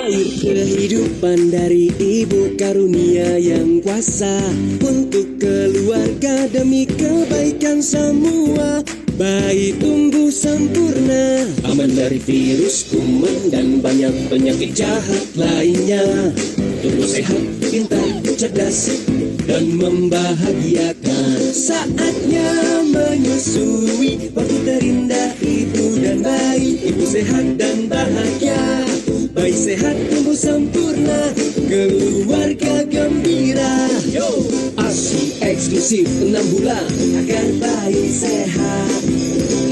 Air kehidupan dari Ibu karunia yang kuasa untuk keluarga demi kebaikan semua. Bayi tumbuh sempurna, aman dari virus, kuman, dan banyak penyakit jahat lainnya. Tumbuh sehat, pintar, cerdas, dan membahagiakan. Saatnya menyusui, waktu terindah ibu dan bayi. Ibu sehat dan bahagia, bayi sehat tumbuh sempurna, keluarga gembira. Yo, ASI eksklusif 6 bulan agar bayi sehat.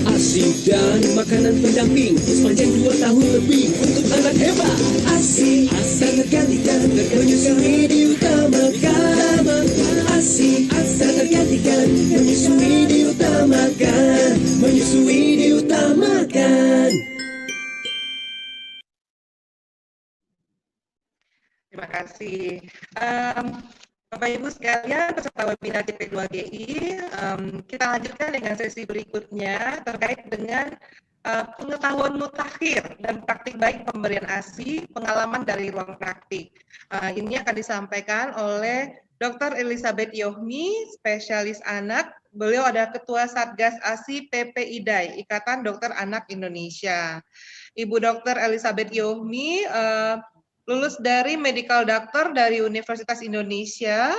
ASI dan makanan pendamping sepanjang 2 tahun lebih untuk anak hebat. ASI tak tergantikan, menyusui diutamakan. ASI tak tergantikan, menyusui diutamakan. Menyusui diutamakan. Terima kasih. Bapak Ibu sekalian, peserta webinar CP2GI, kita lanjutkan dengan sesi berikutnya terkait dengan pengetahuan mutakhir dan praktik baik pemberian ASI, pengalaman dari ruang praktik. Ini akan disampaikan oleh Dr. Elizabeth Yohmi, spesialis anak. Beliau adalah Ketua Satgas ASI PPIDAI, Ikatan Dokter Anak Indonesia. Ibu Dr. Elizabeth Yohmi lulus dari Medical Doctor dari Universitas Indonesia,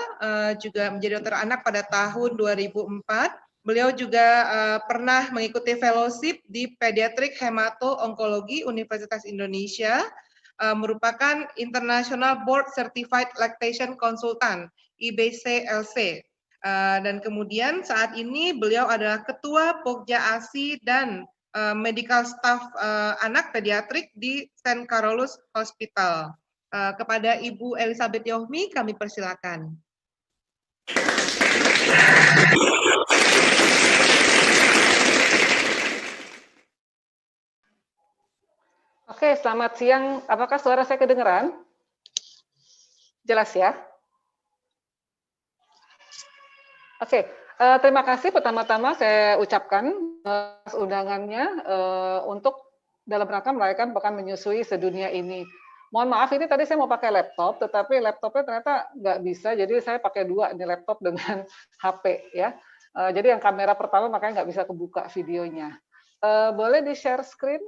juga menjadi dokter anak pada tahun 2004. Beliau juga pernah mengikuti fellowship di Pediatric Hemato-Onkologi Universitas Indonesia, merupakan International Board Certified Lactation Consultant, IBCLC. Dan kemudian saat ini beliau adalah Ketua Pokja ASI dan medical staff anak pediatrik di St. Carolus Hospital. Kepada Ibu Elizabeth Yohmi kami persilakan. Oke, selamat siang. Apakah suara saya kedengeran? Jelas ya? Oke, terima kasih pertama-tama saya ucapkan undangannya untuk dalam rangka merayakan Pekan Menyusui Sedunia ini. Mohon maaf, ini tadi saya mau pakai laptop, tetapi laptopnya ternyata nggak bisa, jadi saya pakai dua ini laptop dengan HP ya. Jadi yang kamera pertama makanya nggak bisa kebuka videonya. Boleh di-share screen?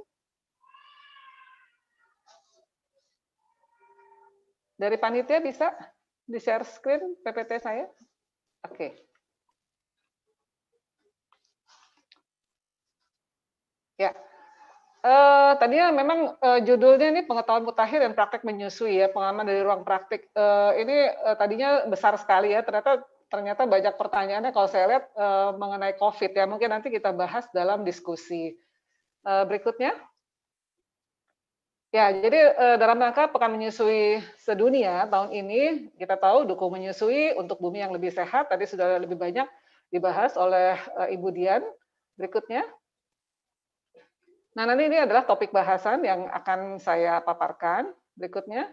Dari panitia bisa di-share screen PPT saya? Oke. Ya, tadinya memang judulnya ini pengetahuan mutakhir dan praktek menyusui ya, pengalaman dari ruang praktik. Ini tadinya besar sekali ya, ternyata banyak pertanyaannya kalau saya lihat mengenai COVID ya, mungkin nanti kita bahas dalam diskusi. Berikutnya. Ya, jadi dalam rangka Pekan Menyusui Sedunia tahun ini, kita tahu dukung menyusui untuk bumi yang lebih sehat, tadi sudah lebih banyak dibahas oleh Ibu Dian. Berikutnya. Nah, nanti ini adalah topik bahasan yang akan saya paparkan. Berikutnya.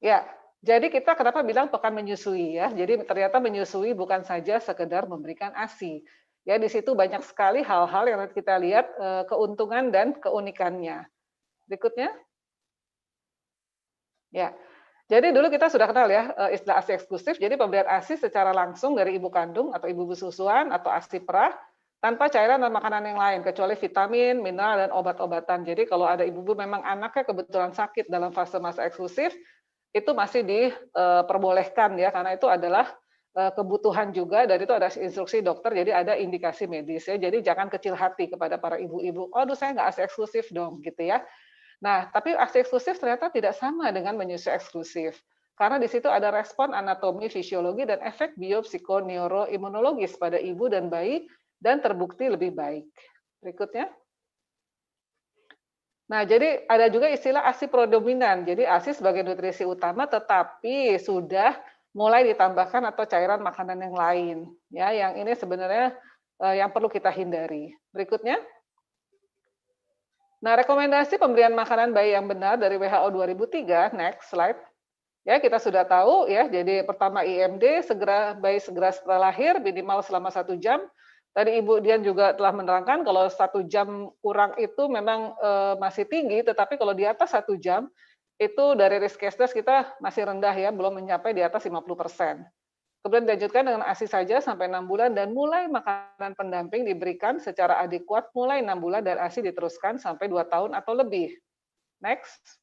Ya, jadi kita kenapa bilang pekan menyusui ya? Jadi ternyata menyusui bukan saja sekedar memberikan ASI. Ya, di situ banyak sekali hal-hal yang nanti kita lihat keuntungan dan keunikannya. Berikutnya. Ya. Jadi dulu kita sudah kenal ya istilah ASI eksklusif. Jadi pemberian ASI secara langsung dari ibu kandung atau ibu susuan atau ASI perah tanpa cairan dan makanan yang lain, kecuali vitamin, mineral, dan obat-obatan. Jadi kalau ada ibu-ibu memang anaknya kebetulan sakit dalam fase masa eksklusif, itu masih diperbolehkan ya, karena itu adalah kebutuhan juga, dan itu ada instruksi dokter, jadi ada indikasi medis ya. Jadi jangan kecil hati kepada para ibu-ibu, aduh saya nggak ASI eksklusif dong, gitu ya. Nah, tapi ASI eksklusif ternyata tidak sama dengan menyusui eksklusif. Karena di situ ada respon anatomi, fisiologi, dan efek biopsikoneuroimunologis pada ibu dan bayi, dan terbukti lebih baik. Berikutnya. Nah, jadi ada juga istilah ASI prodominan. Jadi ASI sebagai nutrisi utama, tetapi sudah mulai ditambahkan atau cairan makanan yang lain. Ya, yang ini sebenarnya yang perlu kita hindari. Berikutnya. Nah, rekomendasi pemberian makanan bayi yang benar dari WHO 2003, next slide. Ya, kita sudah tahu ya. Jadi pertama IMD, bayi segera setelah lahir, minimal selama 1 jam. Tadi Ibu Dian juga telah menerangkan kalau 1 jam kurang itu memang masih tinggi, tetapi kalau di atas 1 jam itu dari risk cashless kita masih rendah ya, belum mencapai di atas 50%. Kemudian dilanjutkan dengan ASI saja sampai 6 bulan dan mulai makanan pendamping diberikan secara adekuat mulai 6 bulan dan ASI diteruskan sampai 2 tahun atau lebih. Next.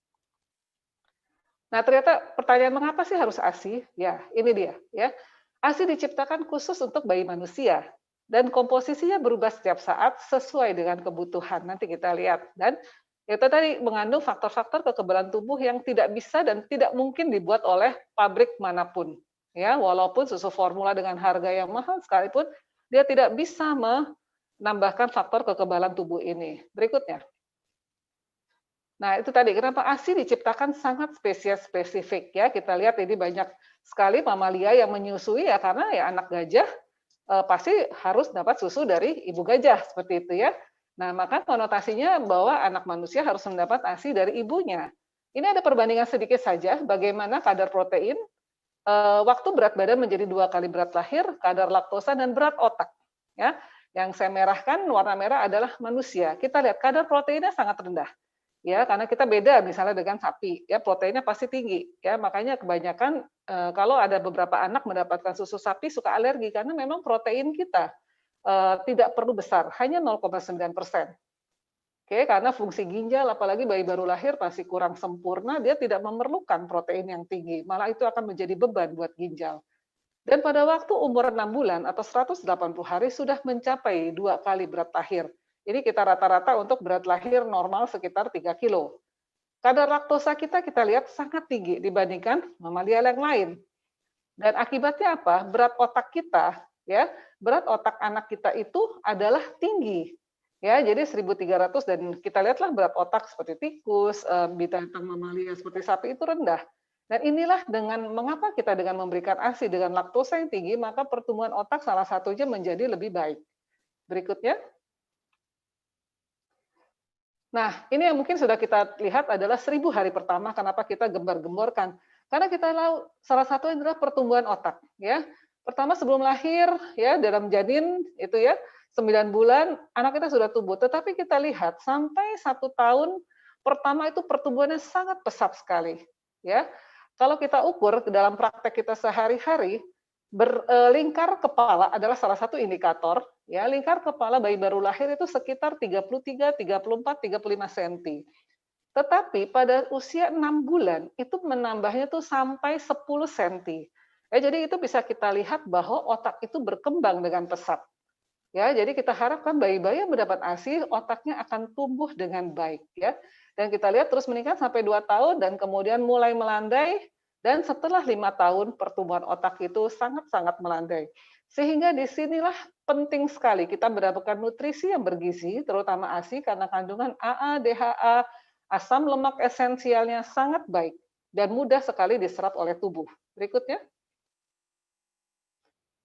Nah, ternyata pertanyaan mengapa sih harus ASI? Ya, ini dia ya. ASI diciptakan khusus untuk bayi manusia dan komposisinya berubah setiap saat sesuai dengan kebutuhan. Nanti kita lihat dan itu tadi mengandung faktor-faktor kekebalan tubuh yang tidak bisa dan tidak mungkin dibuat oleh pabrik manapun. Ya, walaupun susu formula dengan harga yang mahal sekalipun dia tidak bisa menambahkan faktor kekebalan tubuh ini. Berikutnya. Nah, itu tadi kenapa ASI diciptakan sangat spesies spesifik ya. Kita lihat ini banyak sekali mamalia yang menyusui ya karena ya anak gajah pasti harus dapat susu dari ibu gajah seperti itu ya. Nah, maka konotasinya bahwa anak manusia harus mendapat ASI dari ibunya. Ini ada perbandingan sedikit saja bagaimana kadar protein waktu berat badan menjadi 2 kali berat lahir, kadar laktosa dan berat otak ya. Yang saya merahkan warna merah adalah manusia. Kita lihat kadar proteinnya sangat rendah. Ya, karena kita beda misalnya dengan sapi, ya proteinnya pasti tinggi, ya makanya kebanyakan kalau ada beberapa anak mendapatkan susu sapi suka alergi karena memang protein kita tidak perlu besar, hanya 0,9%. Oke, karena fungsi ginjal, apalagi bayi baru lahir masih kurang sempurna, dia tidak memerlukan protein yang tinggi, malah itu akan menjadi beban buat ginjal. Dan pada waktu umur 6 bulan atau 180 hari sudah mencapai 2 kali berat lahir. Ini kita rata-rata untuk berat lahir normal sekitar 3 kilo. Kadar laktosa kita lihat sangat tinggi dibandingkan mamalia yang lain. Dan akibatnya apa? Berat otak kita, ya, berat otak anak kita itu adalah tinggi. Ya, jadi 1.300 dan kita lihatlah berat otak seperti tikus, binatang mamalia seperti sapi itu rendah. Dan inilah dengan mengapa kita dengan memberikan ASI dengan laktosa yang tinggi, maka pertumbuhan otak salah satunya menjadi lebih baik. Berikutnya. Nah, ini yang mungkin sudah kita lihat adalah 1.000 hari pertama kenapa kita gembar-gemborkan. Karena kita tahu salah satu adalah pertumbuhan otak, ya. Pertama sebelum lahir, ya dalam janin itu ya 9 bulan anak kita sudah tumbuh. Tetapi kita lihat sampai 1 tahun pertama itu pertumbuhannya sangat pesat sekali, ya. Kalau kita ukur dalam praktek kita sehari-hari, lingkar kepala adalah salah satu indikator. Ya, lingkar kepala bayi baru lahir itu sekitar 33, 34, 35 cm. Tetapi pada usia 6 bulan itu menambahnya tuh sampai 10 cm. Ya, jadi itu bisa kita lihat bahwa otak itu berkembang dengan pesat. Ya, jadi kita harapkan bayi-bayi yang mendapat ASI otaknya akan tumbuh dengan baik ya. Dan kita lihat terus meningkat sampai 2 tahun dan kemudian mulai melandai dan setelah 5 tahun pertumbuhan otak itu sangat-sangat melandai. Sehingga disinilah penting sekali kita mendapatkan nutrisi yang bergizi, terutama ASI karena kandungan AA, DHA, asam lemak esensialnya sangat baik dan mudah sekali diserap oleh tubuh. Berikutnya.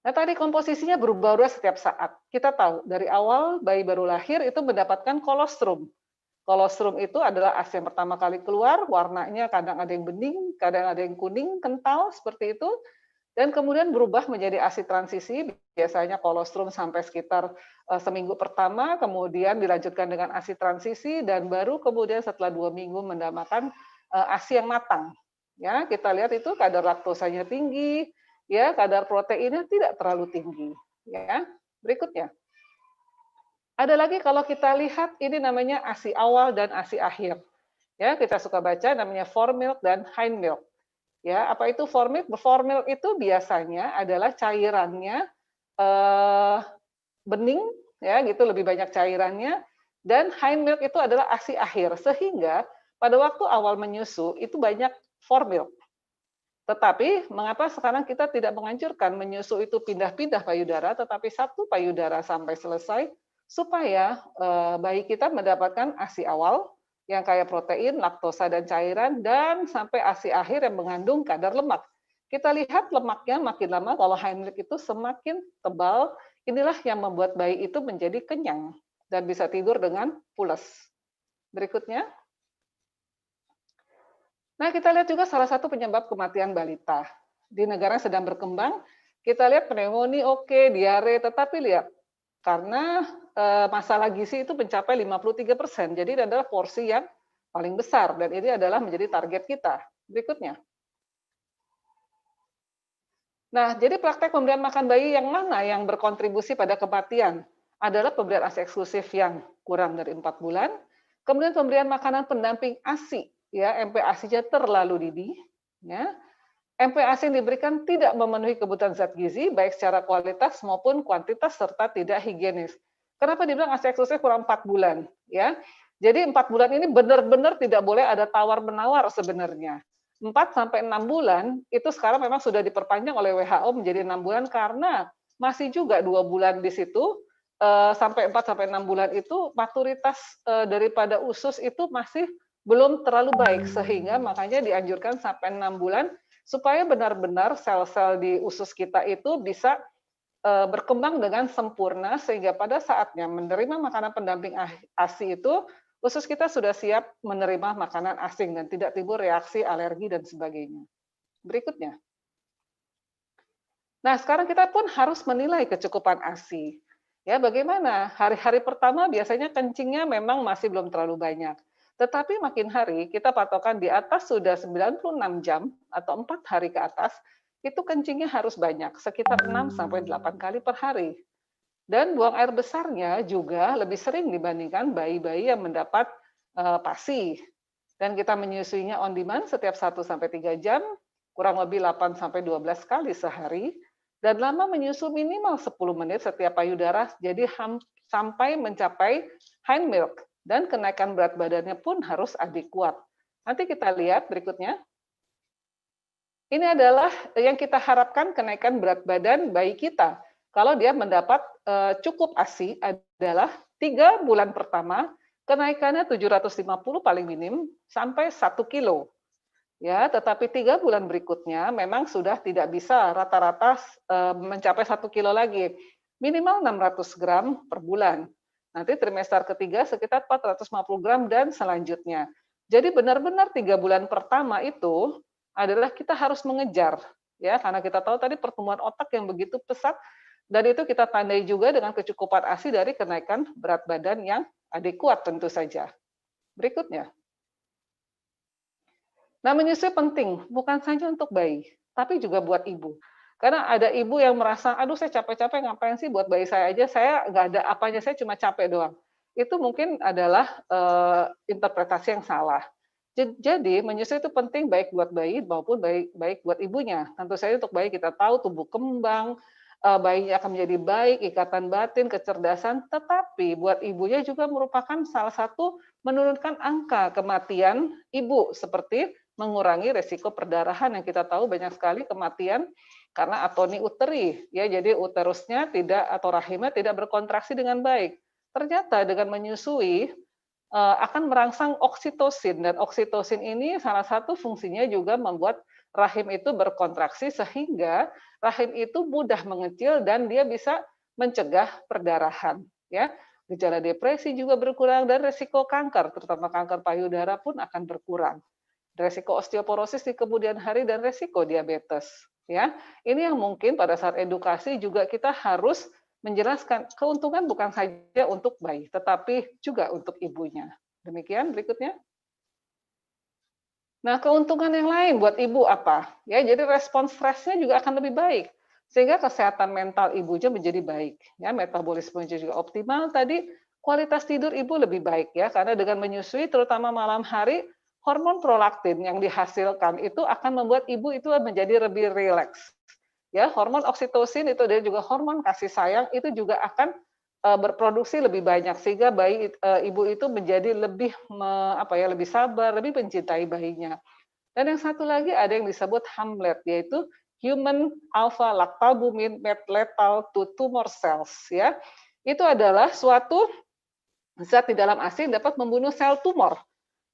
Nah, tadi komposisinya berubah-ubah setiap saat. Kita tahu dari awal bayi baru lahir itu mendapatkan kolostrum. Kolostrum itu adalah ASI yang pertama kali keluar, warnanya kadang ada yang bening, kadang ada yang kuning, kental seperti itu. Dan kemudian berubah menjadi ASI transisi, biasanya kolostrum sampai sekitar seminggu pertama, kemudian dilanjutkan dengan ASI transisi, dan baru kemudian setelah 2 minggu mendapatkan ASI yang matang. Ya, kita lihat itu kadar laktosanya tinggi, ya, kadar proteinnya tidak terlalu tinggi. Ya, berikutnya. Ada lagi kalau kita lihat ini namanya ASI awal dan ASI akhir. Ya, kita suka baca namanya fore milk dan hind milk. Ya, apa itu fore milk? Fore milk itu biasanya adalah cairannya bening, ya, gitu lebih banyak cairannya. Dan hind milk itu adalah ASI akhir, sehingga pada waktu awal menyusu itu banyak fore milk. Tetapi mengapa sekarang kita tidak menganjurkan menyusu itu pindah-pindah payudara, tetapi satu payudara sampai selesai supaya bayi kita mendapatkan ASI awal yang kaya protein, laktosa, dan cairan, dan sampai ASI akhir yang mengandung kadar lemak. Kita lihat lemaknya makin lama, kalau hind milk itu semakin tebal, inilah yang membuat bayi itu menjadi kenyang dan bisa tidur dengan pules. Berikutnya. Nah, kita lihat juga salah satu penyebab kematian balita. Di negara yang sedang berkembang, kita lihat pneumonia oke, diare, tetapi lihat, karena masalah gizi itu mencapai 53%. Jadi ini adalah porsi yang paling besar dan ini adalah menjadi target kita. Berikutnya. Nah, jadi praktek pemberian makan bayi yang mana yang berkontribusi pada kematian? Adalah pemberian ASI eksklusif yang kurang dari 4 bulan, kemudian pemberian makanan pendamping ASI, ya, MPASI-nya terlalu dini, ya. MPASI yang diberikan tidak memenuhi kebutuhan zat gizi, baik secara kualitas maupun kuantitas, serta tidak higienis. Kenapa dibilang ASI eksklusif kurang 4 bulan? Ya, jadi 4 bulan ini benar-benar tidak boleh ada tawar-menawar sebenarnya. 4 sampai 6 bulan itu sekarang memang sudah diperpanjang oleh WHO menjadi 6 bulan karena masih juga 2 bulan di situ sampai 4 sampai 6 bulan itu maturitas daripada usus itu masih belum terlalu baik sehingga makanya dianjurkan sampai 6 bulan supaya benar-benar sel-sel di usus kita itu bisa berkembang dengan sempurna sehingga pada saatnya menerima makanan pendamping ASI itu usus kita sudah siap menerima makanan asing dan tidak timbul reaksi alergi dan sebagainya. Berikutnya. Nah, sekarang kita pun harus menilai kecukupan ASI. Ya, bagaimana? Hari-hari pertama biasanya kencingnya memang masih belum terlalu banyak. Tetapi makin hari kita patokan di atas sudah 96 jam atau 4 hari ke atas, itu kencingnya harus banyak, sekitar 6 sampai 8 kali per hari. Dan buang air besarnya juga lebih sering dibandingkan bayi-bayi yang mendapat PASI. Dan kita menyusuinya on demand setiap 1 sampai 3 jam, kurang lebih 8 sampai 12 kali sehari. Dan lama menyusu minimal 10 menit setiap payudara, jadi sampai mencapai hind milk. Dan kenaikan berat badannya pun harus adekuat. Nanti kita lihat berikutnya. Ini adalah yang kita harapkan kenaikan berat badan bayi kita. Kalau dia mendapat cukup ASI adalah 3 bulan pertama, kenaikannya 750 paling minim sampai 1 kilo. Ya, tetapi 3 bulan berikutnya memang sudah tidak bisa rata-rata mencapai 1 kilo lagi. Minimal 600 gram per bulan. Nanti trimester ketiga sekitar 450 gram dan selanjutnya. Jadi benar-benar 3 bulan pertama itu adalah kita harus mengejar. Ya, karena kita tahu tadi pertumbuhan otak yang begitu pesat, dan itu kita tandai juga dengan kecukupan ASI dari kenaikan berat badan yang adekuat tentu saja. Berikutnya. Nah, menyusui penting, bukan saja untuk bayi, tapi juga buat ibu. Karena ada ibu yang merasa, aduh saya capek-capek ngapain sih buat bayi saya aja, saya nggak ada apanya, saya cuma capek doang. Itu mungkin adalah interpretasi yang salah. Jadi menyusui itu penting baik buat bayi maupun baik buat ibunya. Tentu saja untuk bayi kita tahu tumbuh kembang, bayinya akan menjadi baik, ikatan batin, kecerdasan, tetapi buat ibunya juga merupakan salah satu menurunkan angka kematian ibu, seperti mengurangi resiko perdarahan yang kita tahu banyak sekali kematian karena atoni uteri, ya, jadi uterusnya tidak atau rahimnya tidak berkontraksi dengan baik. Ternyata dengan menyusui akan merangsang oksitosin, dan oksitosin ini salah satu fungsinya juga membuat rahim itu berkontraksi sehingga rahim itu mudah mengecil dan dia bisa mencegah perdarahan, ya. Gejala depresi juga berkurang dan resiko kanker, terutama kanker payudara pun akan berkurang. Resiko osteoporosis di kemudian hari dan resiko diabetes, ya. Ini yang mungkin pada saat edukasi juga kita harus menjelaskan keuntungan bukan saja untuk bayi, tetapi juga untuk ibunya. Demikian berikutnya. Nah, keuntungan yang lain buat ibu apa? Ya, jadi respons stresnya juga akan lebih baik, sehingga kesehatan mental ibunya menjadi baik. Ya, metabolismenya juga optimal. Tadi kualitas tidur ibu lebih baik ya, karena dengan menyusui, terutama malam hari, hormon prolaktin yang dihasilkan itu akan membuat ibu itu menjadi lebih rileks. Ya, hormon oksitosin itu dia juga hormon kasih sayang itu juga akan berproduksi lebih banyak sehingga bayi ibu itu menjadi lebih lebih sabar, lebih mencintai bayinya. Dan yang satu lagi ada yang disebut HAMLET, yaitu human alpha lactalbumin made lethal to tumor cells, ya. Itu adalah suatu zat di dalam ASI yang dapat membunuh sel tumor,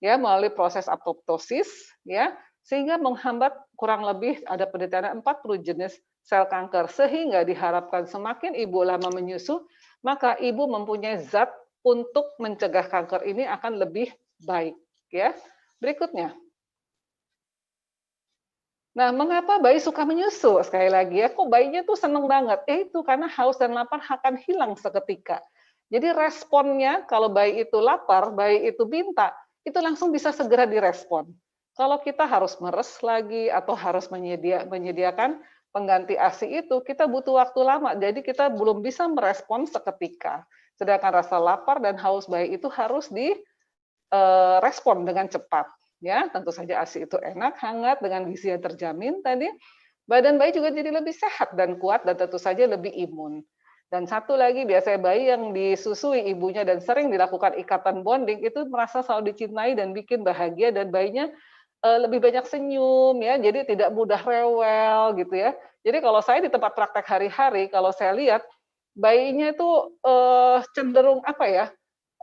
ya, melalui proses apoptosis, ya, sehingga menghambat kurang lebih ada penelitian 40 jenis sel kanker, sehingga diharapkan semakin ibu lama menyusu, maka ibu mempunyai zat untuk mencegah kanker ini akan lebih baik, ya. Berikutnya. Nah, mengapa bayi suka menyusu? Sekali lagi ya, kok bayinya tuh seneng banget? Itu karena haus dan lapar akan hilang seketika. Jadi responnya kalau bayi itu lapar, bayi itu minta, itu langsung bisa segera direspon. Kalau kita harus meres lagi atau harus menyediakan pengganti ASI itu, kita butuh waktu lama. Jadi kita belum bisa merespon seketika. Sedangkan rasa lapar dan haus bayi itu harus direspon dengan cepat. Ya, tentu saja ASI itu enak, hangat, dengan gizi yang terjamin tadi. Badan bayi juga jadi lebih sehat dan kuat dan tentu saja lebih imun. Dan satu lagi, biasanya bayi yang disusui ibunya dan sering dilakukan ikatan bonding itu merasa selalu dicintai dan bikin bahagia, dan bayinya lebih banyak senyum ya, jadi tidak mudah rewel gitu ya. Jadi kalau saya di tempat praktek hari-hari, kalau saya lihat bayinya itu cenderung apa ya,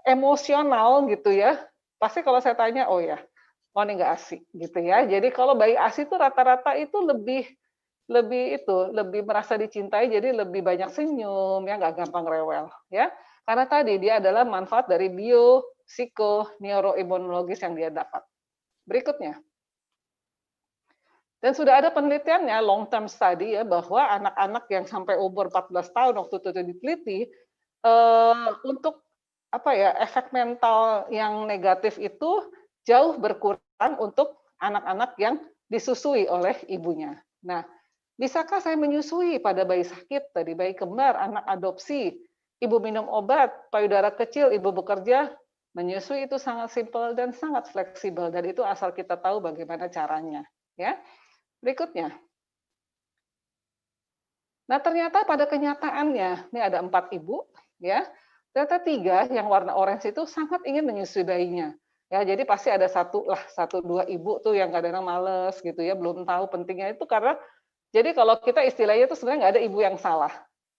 emosional gitu ya. Pasti kalau saya tanya, oh ya, oh ini nggak ASI gitu ya. Jadi kalau bayi ASI itu rata-rata itu lebih lebih itu, lebih merasa dicintai, jadi lebih banyak senyum, ya nggak gampang rewel, ya. Karena tadi dia adalah manfaat dari bio, psiko, neuroimunologis yang dia dapat. Berikutnya. Dan sudah ada penelitiannya, long term study ya, bahwa anak-anak yang sampai umur 14 tahun waktu itu diteliti, untuk apa ya, efek mental yang negatif itu jauh berkurang untuk anak-anak yang disusui oleh ibunya. Nah, bisakah saya menyusui pada bayi sakit, tadi bayi kembar, anak adopsi, ibu minum obat, payudara kecil, ibu bekerja? Menyusui itu sangat simpel dan sangat fleksibel, dan itu asal kita tahu bagaimana caranya. Ya, berikutnya. Nah, ternyata pada kenyataannya, ini ada 4 ibu, ya. Ternyata 3 yang warna orange itu sangat ingin menyusui bayinya. Ya, jadi pasti ada satu dua ibu tuh yang kadang-kadang males gitu ya, belum tahu pentingnya itu karena jadi kalau kita istilahnya itu sebenarnya nggak ada ibu yang salah.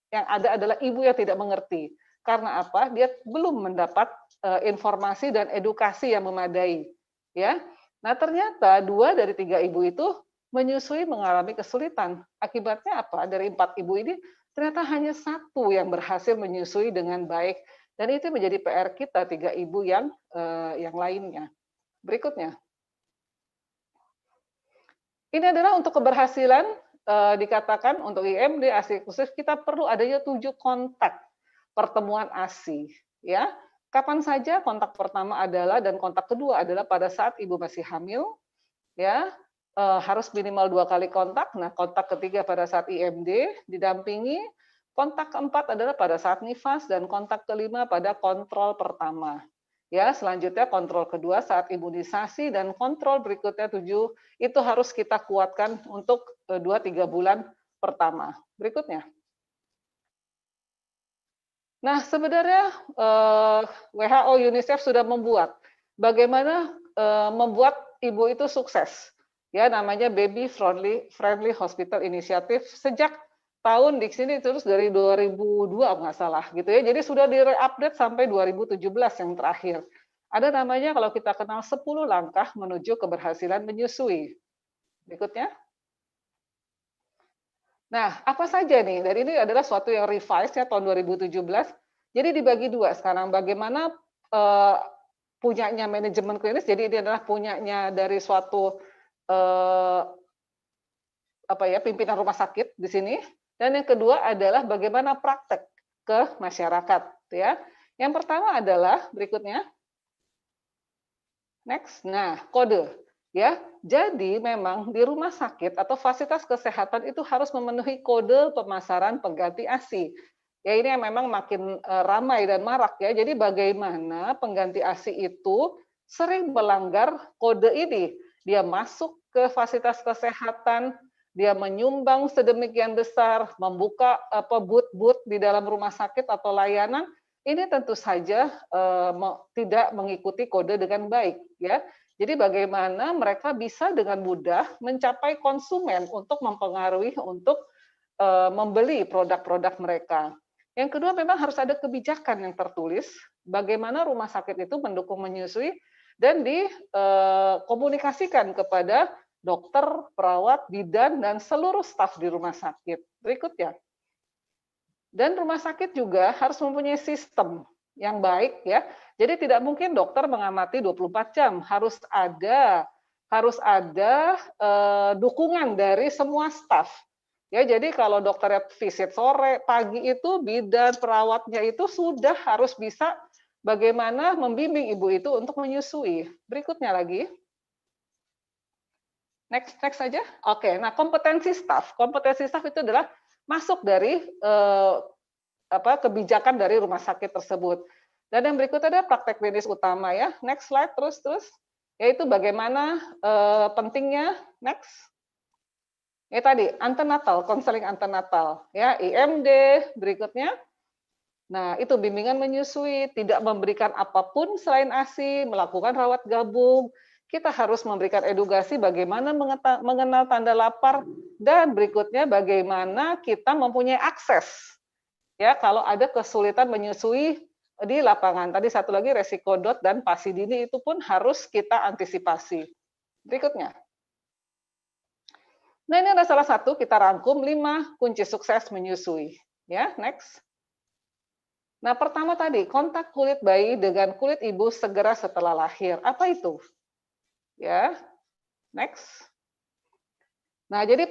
Yang ada adalah ibu yang tidak mengerti. Karena apa? Dia belum mendapat informasi dan edukasi yang memadai. Ya. Nah, ternyata 2 dari 3 ibu itu menyusui mengalami kesulitan. Akibatnya apa? Dari 4 ibu ini ternyata hanya 1 yang berhasil menyusui dengan baik. Dan itu menjadi PR kita 3 ibu yang lainnya. Berikutnya. Ini adalah untuk keberhasilan dikatakan untuk IMD ASI eksklusif kita perlu adanya 7 kontak pertemuan ASI. Ya, kapan saja kontak pertama adalah dan kontak kedua adalah pada saat ibu masih hamil, ya. Harus minimal 2 kali kontak. Nah, kontak ketiga pada saat IMD didampingi, kontak keempat adalah pada saat nifas, dan kontak kelima pada kontrol pertama. Ya, selanjutnya kontrol kedua saat imunisasi, dan kontrol berikutnya 7 itu harus kita kuatkan untuk 2-3 bulan pertama. Berikutnya. Nah, sebenarnya WHO UNICEF sudah membuat bagaimana membuat ibu itu sukses. Ya, namanya Baby Friendly Hospital Initiative sejak tahun di sini terus dari 2002 nggak salah gitu ya. Jadi sudah di-update sampai 2017 yang terakhir. Ada namanya kalau kita kenal 10 langkah menuju keberhasilan menyusui. Berikutnya. Nah, apa saja nih? Dan ini adalah suatu yang revise ya tahun 2017. Jadi dibagi 2 sekarang bagaimana punyanya manajemen klinis. Jadi ini adalah punyanya dari suatu pimpinan rumah sakit di sini. Dan yang kedua adalah bagaimana praktek ke masyarakat, ya. Yang pertama adalah berikutnya. Next. Nah, kode, ya. Jadi memang di rumah sakit atau fasilitas kesehatan itu harus memenuhi kode pemasaran pengganti ASI. Ya, ini yang memang makin ramai dan marak ya. Jadi bagaimana pengganti ASI itu sering melanggar kode ini. Dia masuk ke fasilitas kesehatan, dia menyumbang sedemikian besar, membuka booth-booth di dalam rumah sakit atau layanan, ini tentu saja tidak mengikuti kode dengan baik, ya. Jadi bagaimana mereka bisa dengan mudah mencapai konsumen untuk mempengaruhi untuk membeli produk-produk mereka. Yang kedua memang harus ada kebijakan yang tertulis bagaimana rumah sakit itu mendukung menyusui dan dikomunikasikan kepada dokter, perawat, bidan, dan seluruh staf di rumah sakit. Berikutnya. Dan rumah sakit juga harus mempunyai sistem yang baik ya. Jadi tidak mungkin dokter mengamati 24 jam, harus ada harus ada dukungan dari semua staf. Ya, jadi kalau dokternya visit sore, pagi itu bidan perawatnya itu sudah harus bisa bagaimana membimbing ibu itu untuk menyusui. Berikutnya lagi. Next saja. Oke, nah kompetensi staf. Kompetensi staf itu adalah masuk dari kebijakan dari rumah sakit tersebut. Dan yang berikutnya adalah praktek klinis utama ya. Next slide terus. Yaitu bagaimana pentingnya next. Ya tadi antenatal, konseling antenatal ya, IMD berikutnya. Nah, itu bimbingan menyusui, tidak memberikan apapun selain ASI, melakukan rawat gabung. Kita harus memberikan edukasi bagaimana mengenal tanda lapar, dan berikutnya bagaimana kita mempunyai akses. Ya, kalau ada kesulitan menyusui di lapangan. Tadi satu lagi resiko DOT dan PASI dini itu pun harus kita antisipasi. Berikutnya. Nah, ini adalah salah satu kita rangkum 5 kunci sukses menyusui. Ya, next. Nah, pertama tadi, kontak kulit bayi dengan kulit ibu segera setelah lahir. Apa itu? Ya, next. Nah, jadi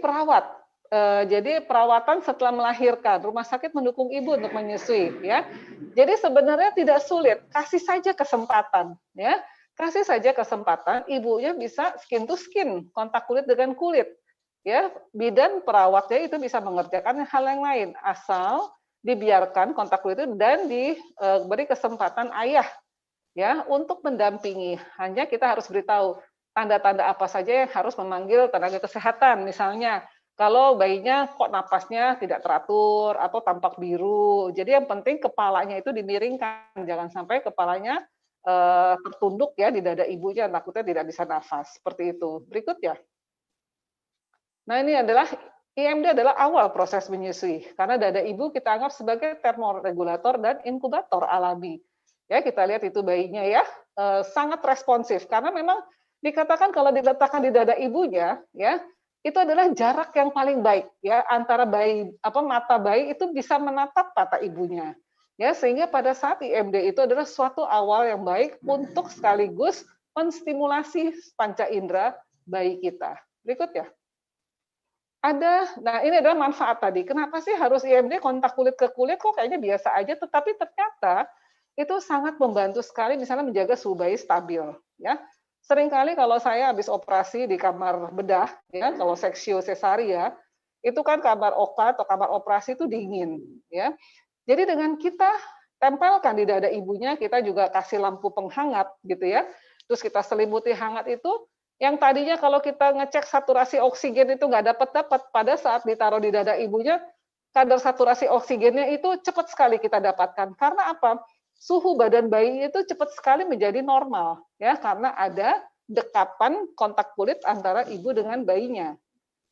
perawatan setelah melahirkan, rumah sakit mendukung ibu untuk menyusui. Ya, jadi sebenarnya tidak sulit, kasih saja kesempatan. Ya, kasih saja kesempatan, ibunya bisa skin to skin, kontak kulit dengan kulit. Ya, bidan perawatnya itu bisa mengerjakan hal yang lain, asal dibiarkan kontak kulit itu dan diberi kesempatan ayah ya untuk mendampingi. Hanya kita harus beritahu tanda-tanda apa saja yang harus memanggil tenaga kesehatan. Misalnya kalau bayinya kok napasnya tidak teratur atau tampak biru. Jadi yang penting kepalanya itu dimiringkan, jangan sampai kepalanya tertunduk ya di dada ibunya, takutnya tidak bisa nafas. Seperti itu. Berikut ya. Nah, ini adalah IMD adalah awal proses menyusui, karena dada ibu kita anggap sebagai termoregulator dan inkubator alami. Ya, kita lihat itu bayinya ya, sangat responsif, karena memang dikatakan kalau diletakkan di dada ibunya, ya, itu adalah jarak yang paling baik, ya, antara mata bayi itu bisa menatap mata ibunya. Ya, sehingga pada saat IMD itu adalah suatu awal yang baik untuk sekaligus menstimulasi panca indera bayi kita. Berikut ya. Nah ini adalah manfaat tadi. Kenapa sih harus IMD kontak kulit ke kulit? Kok kayaknya biasa aja, tetapi ternyata itu sangat membantu sekali misalnya menjaga suhu bayi stabil. Ya, seringkali kalau saya habis operasi di kamar bedah, ya kalau seksio cesaria, itu kan kamar OK atau kamar operasi itu dingin. Ya, jadi dengan kita tempelkan di dada ibunya, kita juga kasih lampu penghangat gitu ya. Terus kita selimuti hangat itu. Yang tadinya kalau kita ngecek saturasi oksigen itu nggak dapat, pada saat ditaruh di dada ibunya, kadar saturasi oksigennya itu cepat sekali kita dapatkan. Karena apa? Suhu badan bayi itu cepat sekali menjadi normal, ya, karena ada dekapan kontak kulit antara ibu dengan bayinya.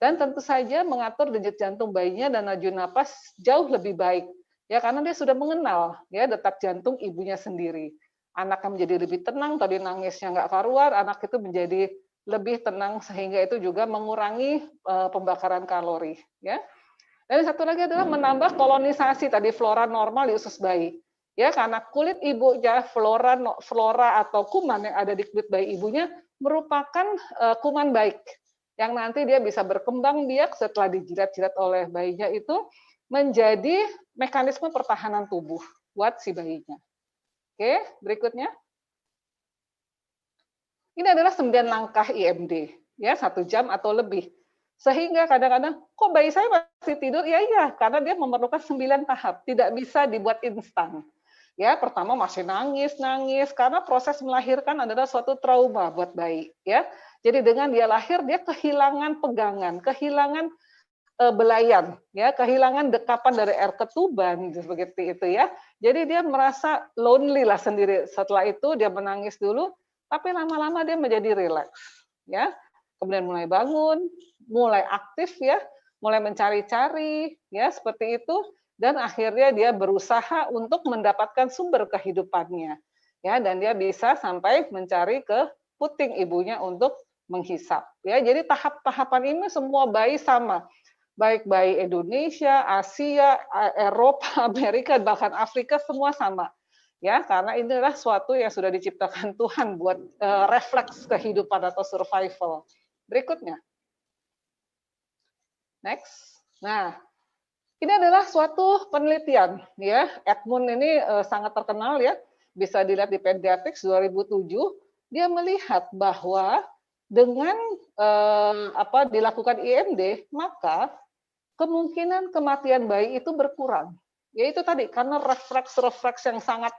Dan tentu saja mengatur denyut jantung bayinya dan laju napas jauh lebih baik, ya, karena dia sudah mengenal ya detak jantung ibunya sendiri. Anaknya menjadi lebih tenang, tadi nangisnya nggak karuan, anak itu menjadi lebih tenang sehingga itu juga mengurangi pembakaran kalori ya. Dan satu lagi adalah menambah kolonisasi tadi flora normal di usus bayi. Ya, karena kulit ibunya flora atau kuman yang ada di kulit bayi ibunya merupakan kuman baik yang nanti dia bisa berkembang biak setelah dijilat-jilat oleh bayinya itu menjadi mekanisme pertahanan tubuh buat si bayinya. Oke, berikutnya. Ini adalah 9 langkah IMD, ya 1 jam atau lebih. Sehingga kadang-kadang, kok bayi saya masih tidur? Iya, karena dia memerlukan 9 tahap, tidak bisa dibuat instan. Ya, pertama masih nangis, karena proses melahirkan adalah suatu trauma buat bayi. Ya, jadi dengan dia lahir, dia kehilangan pegangan, kehilangan belayan, ya, kehilangan dekapan dari air ketuban, seperti itu ya. Jadi dia merasa lonely lah sendiri. Setelah itu dia menangis dulu. Tapi lama-lama dia menjadi rileks, ya. Kemudian mulai bangun, mulai aktif ya, mulai mencari-cari, ya seperti itu. Dan akhirnya dia berusaha untuk mendapatkan sumber kehidupannya, ya. Dan dia bisa sampai mencari ke puting ibunya untuk menghisap, ya. Jadi tahap-tahapan ini semua bayi sama, baik bayi Indonesia, Asia, Eropa, Amerika, bahkan Afrika semua sama. Ya, karena ini adalah suatu yang sudah diciptakan Tuhan buat refleks kehidupan atau survival. Berikutnya. Next. Nah, ini adalah suatu penelitian ya. Edmund ini sangat terkenal ya. Bisa dilihat di Pediatrics 2007, dia melihat bahwa dengan dilakukan IMD, maka kemungkinan kematian bayi itu berkurang. Yaitu tadi karena refleks yang sangat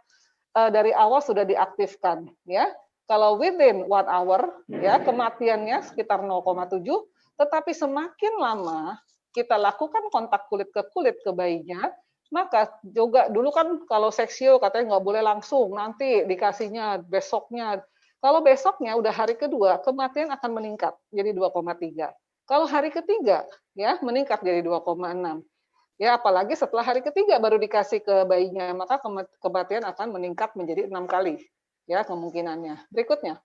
dari awal sudah diaktifkan ya. Kalau within 1 hour ya kematiannya sekitar 0,7, tetapi semakin lama kita lakukan kontak kulit ke bayinya, maka juga dulu kan kalau seksio katanya nggak boleh langsung, nanti dikasihnya besoknya. Kalau besoknya udah hari kedua, kematian akan meningkat jadi 2,3. Kalau hari ketiga ya meningkat jadi 2,6. Ya, apalagi setelah hari ketiga baru dikasih ke bayinya, maka kematian akan meningkat menjadi 6 kali. Ya, kemungkinannya. Berikutnya.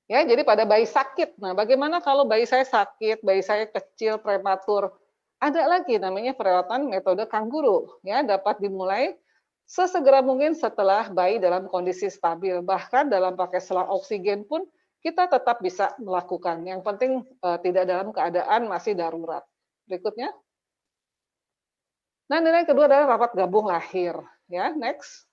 Ya, jadi pada bayi sakit. Nah, bagaimana kalau bayi saya sakit, bayi saya kecil, prematur? Ada lagi namanya perawatan metode kanguru. Ya, dapat dimulai sesegera mungkin setelah bayi dalam kondisi stabil. Bahkan dalam pakai selang oksigen pun kita tetap bisa melakukan. Yang penting tidak dalam keadaan masih darurat. Berikutnya. Nah, nilai kedua adalah rawat gabung lahir. Ya, next.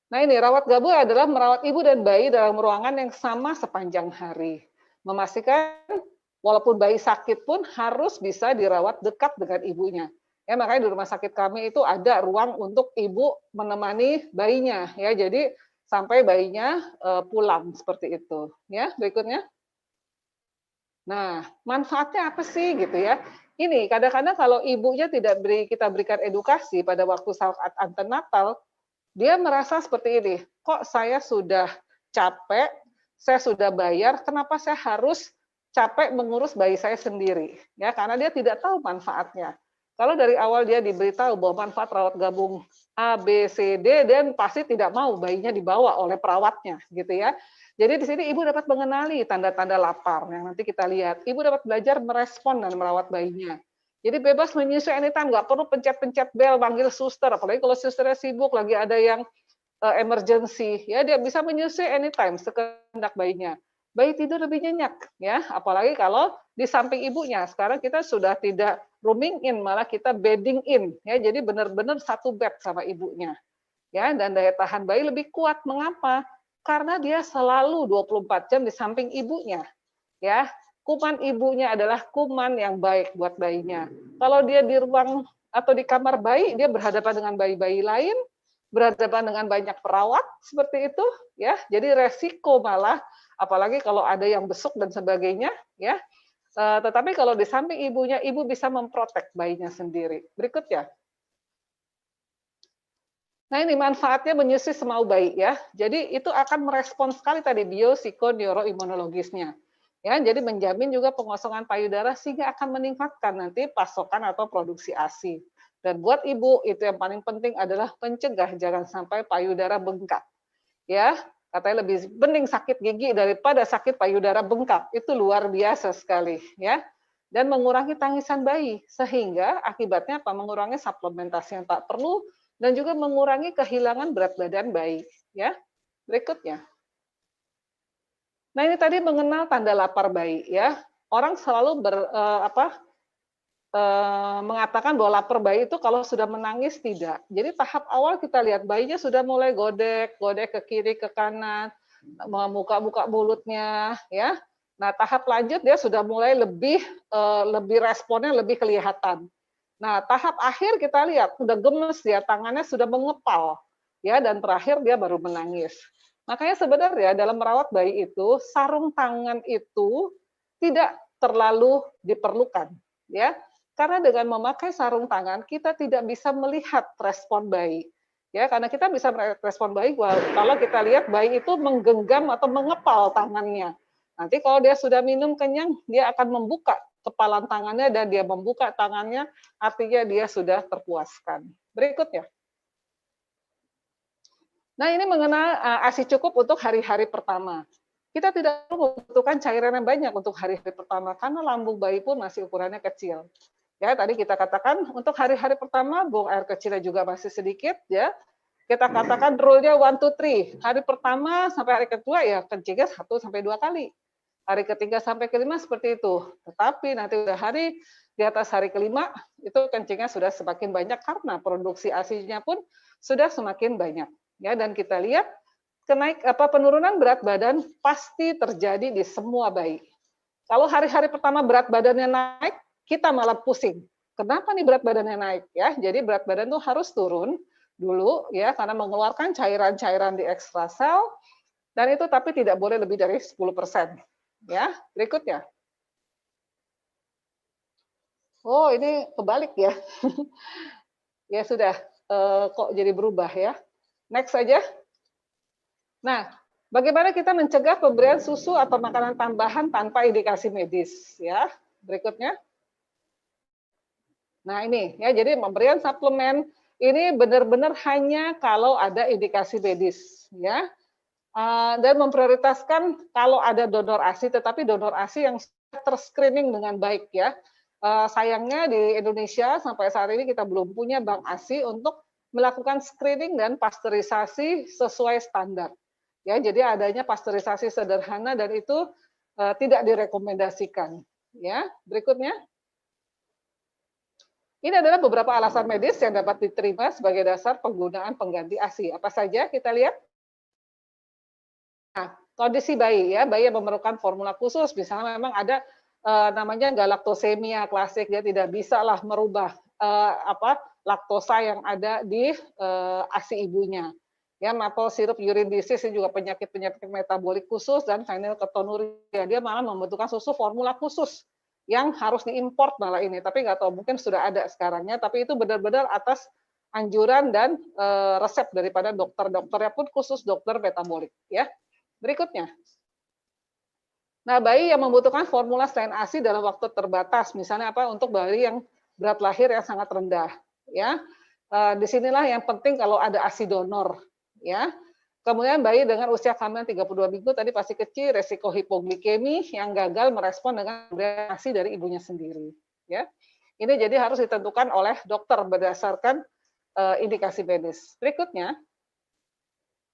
Nah, ini rawat gabung adalah merawat ibu dan bayi dalam ruangan yang sama sepanjang hari. Memastikan walaupun bayi sakit pun harus bisa dirawat dekat dengan ibunya. Ya, makanya di rumah sakit kami itu ada ruang untuk ibu menemani bayinya. Ya, jadi sampai bayinya pulang seperti itu. Ya, berikutnya. Nah, manfaatnya apa sih gitu ya? Ini kadang-kadang kalau ibunya tidak kita berikan edukasi pada waktu saat antenatal, dia merasa seperti ini, kok saya sudah capek, saya sudah bayar, kenapa saya harus capek mengurus bayi saya sendiri? Ya, karena dia tidak tahu manfaatnya. Kalau dari awal dia diberitahu bahwa manfaat rawat gabung A, B, C, D, dan pasti tidak mau bayinya dibawa oleh perawatnya, gitu ya. Jadi di sini ibu dapat mengenali tanda-tanda lapar yang nanti kita lihat. Ibu dapat belajar merespon dan merawat bayinya. Jadi bebas menyusui anytime, nggak perlu pencet-pencet bel, panggil suster. Apalagi kalau susternya sibuk, lagi ada yang emergency, ya dia bisa menyusui anytime sekehendak bayinya. Bayi tidur lebih nyenyak, ya. Apalagi kalau di samping ibunya. Sekarang kita sudah tidak rooming in, malah kita bedding in, ya. Jadi benar-benar satu bed sama ibunya, ya. Dan daya tahan bayi lebih kuat. Mengapa? Karena dia selalu 24 jam di samping ibunya, ya. Kuman ibunya adalah kuman yang baik buat bayinya. Kalau dia di ruang atau di kamar bayi, dia berhadapan dengan bayi-bayi lain, berhadapan dengan banyak perawat seperti itu, ya. Jadi resiko malah, apalagi kalau ada yang besuk dan sebagainya, ya. Tetapi kalau di samping ibunya, ibu bisa memprotek bayinya sendiri. Berikutnya. Nah, ini manfaatnya menyusui semau bayi, ya. Jadi itu akan merespon sekali tadi biopsikoneuroimunologisnya. Ya, jadi menjamin juga pengosongan payudara sehingga akan meningkatkan nanti pasokan atau produksi ASI. Dan buat ibu itu yang paling penting adalah mencegah jangan sampai payudara bengkak. Ya, katanya lebih mending sakit gigi daripada sakit payudara bengkak. Itu luar biasa sekali, ya. Dan mengurangi tangisan bayi sehingga akibatnya apa? Mengurangi suplementasi yang tak perlu dan juga mengurangi kehilangan berat badan bayi, ya. Berikutnya. Nah, ini tadi mengenal tanda lapar bayi, ya. Orang selalu mengatakan bahwa lapar bayi itu kalau sudah menangis tidak. Jadi tahap awal kita lihat bayinya sudah mulai godek ke kiri ke kanan, buka mulutnya, ya. Nah, tahap lanjut dia sudah mulai lebih responnya lebih kelihatan. Nah, tahap akhir kita lihat sudah gemes dia, tangannya sudah mengepal, ya, dan terakhir dia baru menangis. Makanya sebenarnya dalam merawat bayi itu sarung tangan itu tidak terlalu diperlukan, ya. Karena dengan memakai sarung tangan kita tidak bisa melihat respon bayi. Ya, karena kita bisa merespon bayi kalau kita lihat bayi itu menggenggam atau mengepal tangannya. Nanti kalau dia sudah minum kenyang, dia akan membuka kepalan tangannya dan dia membuka tangannya, artinya dia sudah terpuaskan. Berikutnya. Nah, ini mengenai ASI cukup untuk hari-hari pertama. Kita tidak perlu membutuhkan cairan yang banyak untuk hari-hari pertama, karena lambung bayi pun masih ukurannya kecil. Ya, tadi kita katakan untuk hari-hari pertama buang air kecilnya juga masih sedikit ya. Kita katakan rule-nya 1 2 3. Hari pertama sampai hari kedua ya kencingnya 1 sampai 2 kali. Hari ketiga sampai kelima seperti itu. Tetapi nanti udah hari di atas hari kelima itu kencingnya sudah semakin banyak karena produksi ASI-nya pun sudah semakin banyak. Ya, dan kita lihat penurunan berat badan pasti terjadi di semua bayi. Kalau hari-hari pertama berat badannya naik, kita malah pusing. Kenapa nih berat badannya naik ya? Jadi berat badan tuh harus turun dulu ya karena mengeluarkan cairan-cairan di ekstrasel dan itu tapi tidak boleh lebih dari 10%. Ya, berikutnya. Oh, ini kebalik ya. Ya sudah, kok jadi berubah ya. Next saja. Nah, bagaimana kita mencegah pemberian susu atau makanan tambahan tanpa indikasi medis ya? Berikutnya. Nah, ini ya, jadi pemberian suplemen ini benar-benar hanya kalau ada indikasi medis ya. Dan memprioritaskan kalau ada donor ASI, tetapi donor ASI yang terscreening dengan baik ya. Sayangnya di Indonesia sampai saat ini kita belum punya bank ASI untuk melakukan screening dan pasteurisasi sesuai standar. Ya, jadi adanya pasteurisasi sederhana dan itu tidak direkomendasikan. Ya, berikutnya. Ini adalah beberapa alasan medis yang dapat diterima sebagai dasar penggunaan pengganti ASI. Apa saja kita lihat? Nah, kondisi bayi ya, bayi yang memerlukan formula khusus, misalnya memang ada namanya galaktosemia klasik, dia tidak bisa lah merubah laktosa yang ada di ASI ibunya. Ya, maple syrup urine disease ini juga penyakit-penyakit metabolik khusus dan phenylketonuria, dia malah membutuhkan susu formula khusus yang harus diimport malah ini, tapi nggak tahu mungkin sudah ada sekarangnya, tapi itu benar-benar atas anjuran dan resep daripada dokter-dokternya pun khusus dokter metabolik ya. Berikutnya. Nah, bayi yang membutuhkan formula selain ASI dalam waktu terbatas, misalnya apa untuk bayi yang berat lahir yang sangat rendah, ya. Disinilah yang penting kalau ada ASI donor, ya. Kemudian bayi dengan usia kehamilan 32 minggu tadi pasti kecil, resiko hipoglikemi yang gagal merespon dengan pemberian ASI dari ibunya sendiri, ya. Ini jadi harus ditentukan oleh dokter berdasarkan indikasi medis. Berikutnya.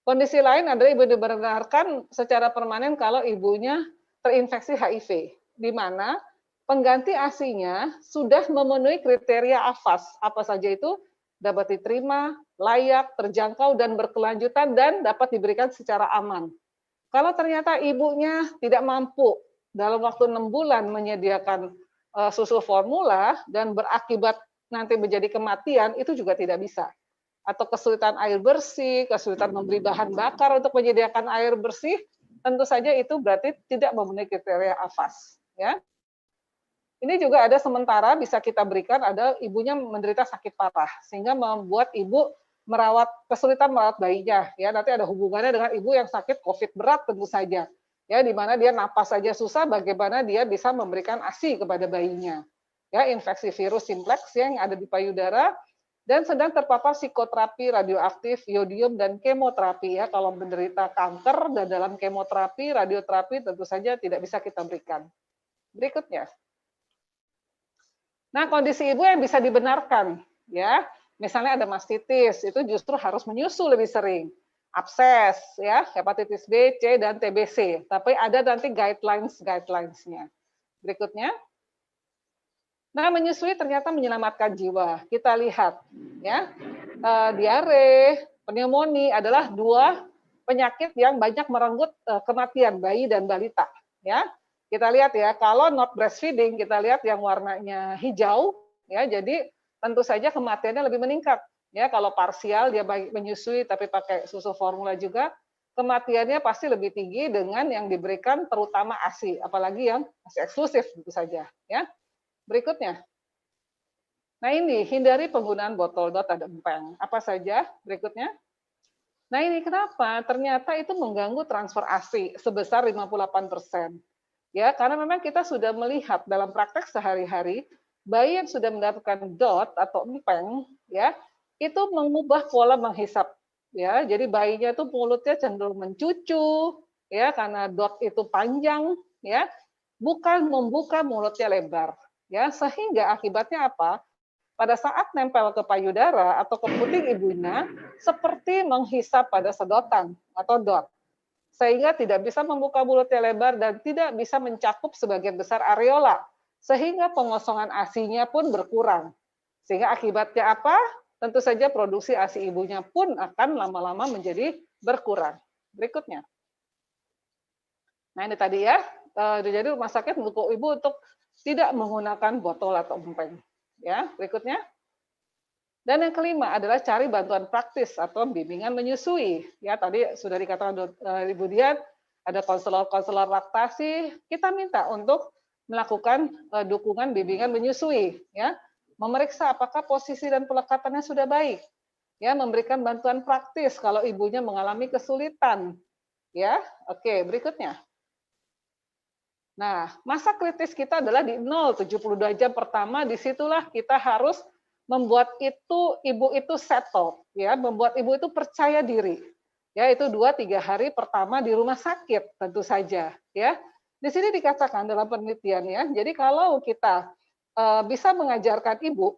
Kondisi lain adalah ibu dibenarkan secara permanen kalau ibunya terinfeksi HIV, di mana pengganti ASI-nya sudah memenuhi kriteria AFAS. Apa saja itu? Dapat diterima, layak, terjangkau, dan berkelanjutan, dan dapat diberikan secara aman. Kalau ternyata ibunya tidak mampu dalam waktu 6 bulan menyediakan susu formula dan berakibat nanti menjadi kematian, itu juga tidak bisa. Atau kesulitan air bersih, kesulitan memberi bahan bakar untuk menyediakan air bersih, tentu saja itu berarti tidak memenuhi kriteria AFAS. Ya. Ini juga ada sementara bisa kita berikan, ada ibunya menderita sakit parah, sehingga membuat ibu kesulitan merawat bayinya. Ya, nanti ada hubungannya dengan ibu yang sakit COVID berat tentu saja. Ya, di mana dia napas saja susah, bagaimana dia bisa memberikan ASI kepada bayinya. Ya, infeksi virus simplex yang ada di payudara, dan sedang terpapar psikoterapi radioaktif, iodium, dan kemoterapi ya. Kalau menderita kanker dan dalam kemoterapi, radioterapi tentu saja tidak bisa kita berikan. Berikutnya. Nah, kondisi ibu yang bisa dibenarkan ya. Misalnya ada mastitis, itu justru harus menyusu lebih sering. Abses ya, hepatitis B, C, dan TBC. Tapi ada nanti guidelines-nya. Berikutnya. Nah, menyusui ternyata menyelamatkan jiwa. Kita lihat, ya, diare, pneumonia adalah 2 penyakit yang banyak merenggut kematian bayi dan balita. Ya, kita lihat ya, kalau not breastfeeding, kita lihat yang warnanya hijau, ya, jadi tentu saja kematiannya lebih meningkat. Ya, kalau parsial dia menyusui tapi pakai susu formula juga, kematiannya pasti lebih tinggi dengan yang diberikan terutama ASI, apalagi yang ASI eksklusif tentu saja. Ya. Berikutnya. Nah ini, hindari penggunaan botol dot ada empeng. Apa saja? Berikutnya. Nah ini kenapa? Ternyata itu mengganggu transfer ASI sebesar 58%. Ya, karena memang kita sudah melihat dalam praktek sehari-hari, bayi yang sudah mendapatkan dot atau empeng, ya, itu mengubah pola menghisap. Ya, jadi bayinya itu mulutnya cenderung mencucu, ya, karena dot itu panjang, ya, bukan membuka mulutnya lebar. ya, sehingga akibatnya apa? Pada saat nempel ke payudara atau ke puting ibunya, seperti menghisap pada sedotan atau dot, sehingga tidak bisa membuka mulutnya lebar dan tidak bisa mencakup sebagian besar areola, sehingga pengosongan ASI-nya pun berkurang. Sehingga akibatnya apa? Tentu saja produksi ASI ibunya pun akan lama-lama menjadi berkurang. Berikutnya. Nah ini tadi ya, jadi rumah sakit mendukung ibu untuk tidak menggunakan botol atau empeng. Ya, berikutnya. Dan yang kelima adalah cari bantuan praktis atau bimbingan menyusui. Ya, tadi sudah dikatakan Ibu Dian, ada konselor-konselor laktasi, kita minta untuk melakukan dukungan bimbingan menyusui, ya. Memeriksa apakah posisi dan pelekatannya sudah baik. Ya, memberikan bantuan praktis kalau ibunya mengalami kesulitan. Ya, oke, berikutnya. Nah, masa kritis kita adalah di 0-72 jam pertama, disitulah kita harus membuat ibu itu settle, ya, membuat ibu itu percaya diri. Ya, itu 2-3 hari pertama di rumah sakit tentu saja, ya. Di sini dikatakan dalam penelitian ya. Jadi kalau kita bisa mengajarkan ibu,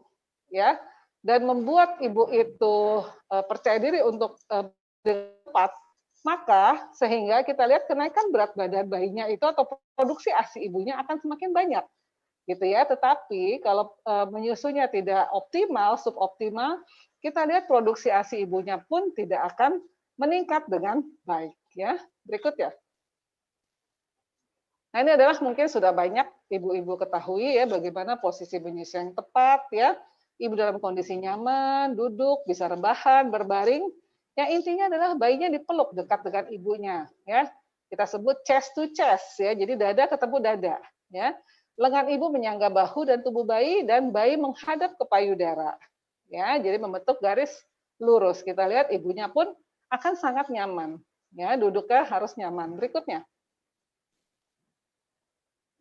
ya, dan membuat ibu itu percaya diri untuk tepat, maka sehingga kita lihat kenaikan berat badan bayinya itu atau produksi ASI ibunya akan semakin banyak, gitu ya. Tetapi kalau menyusunya tidak optimal, suboptimal, kita lihat produksi ASI ibunya pun tidak akan meningkat dengan baik, ya. Berikut ya. Nah ini adalah mungkin sudah banyak ibu-ibu ketahui ya bagaimana posisi menyusui yang tepat ya. Ibu dalam kondisi nyaman, duduk, bisa rebahan, berbaring. Yang intinya adalah bayinya dipeluk dekat dengan ibunya, ya. Kita sebut chest to chest, ya. Jadi dada ketemu dada, ya. Lengan ibu menyangga bahu dan tubuh bayi dan bayi menghadap ke payudara, ya. Jadi membentuk garis lurus. Kita lihat ibunya pun akan sangat nyaman, ya. Duduknya harus nyaman. Berikutnya,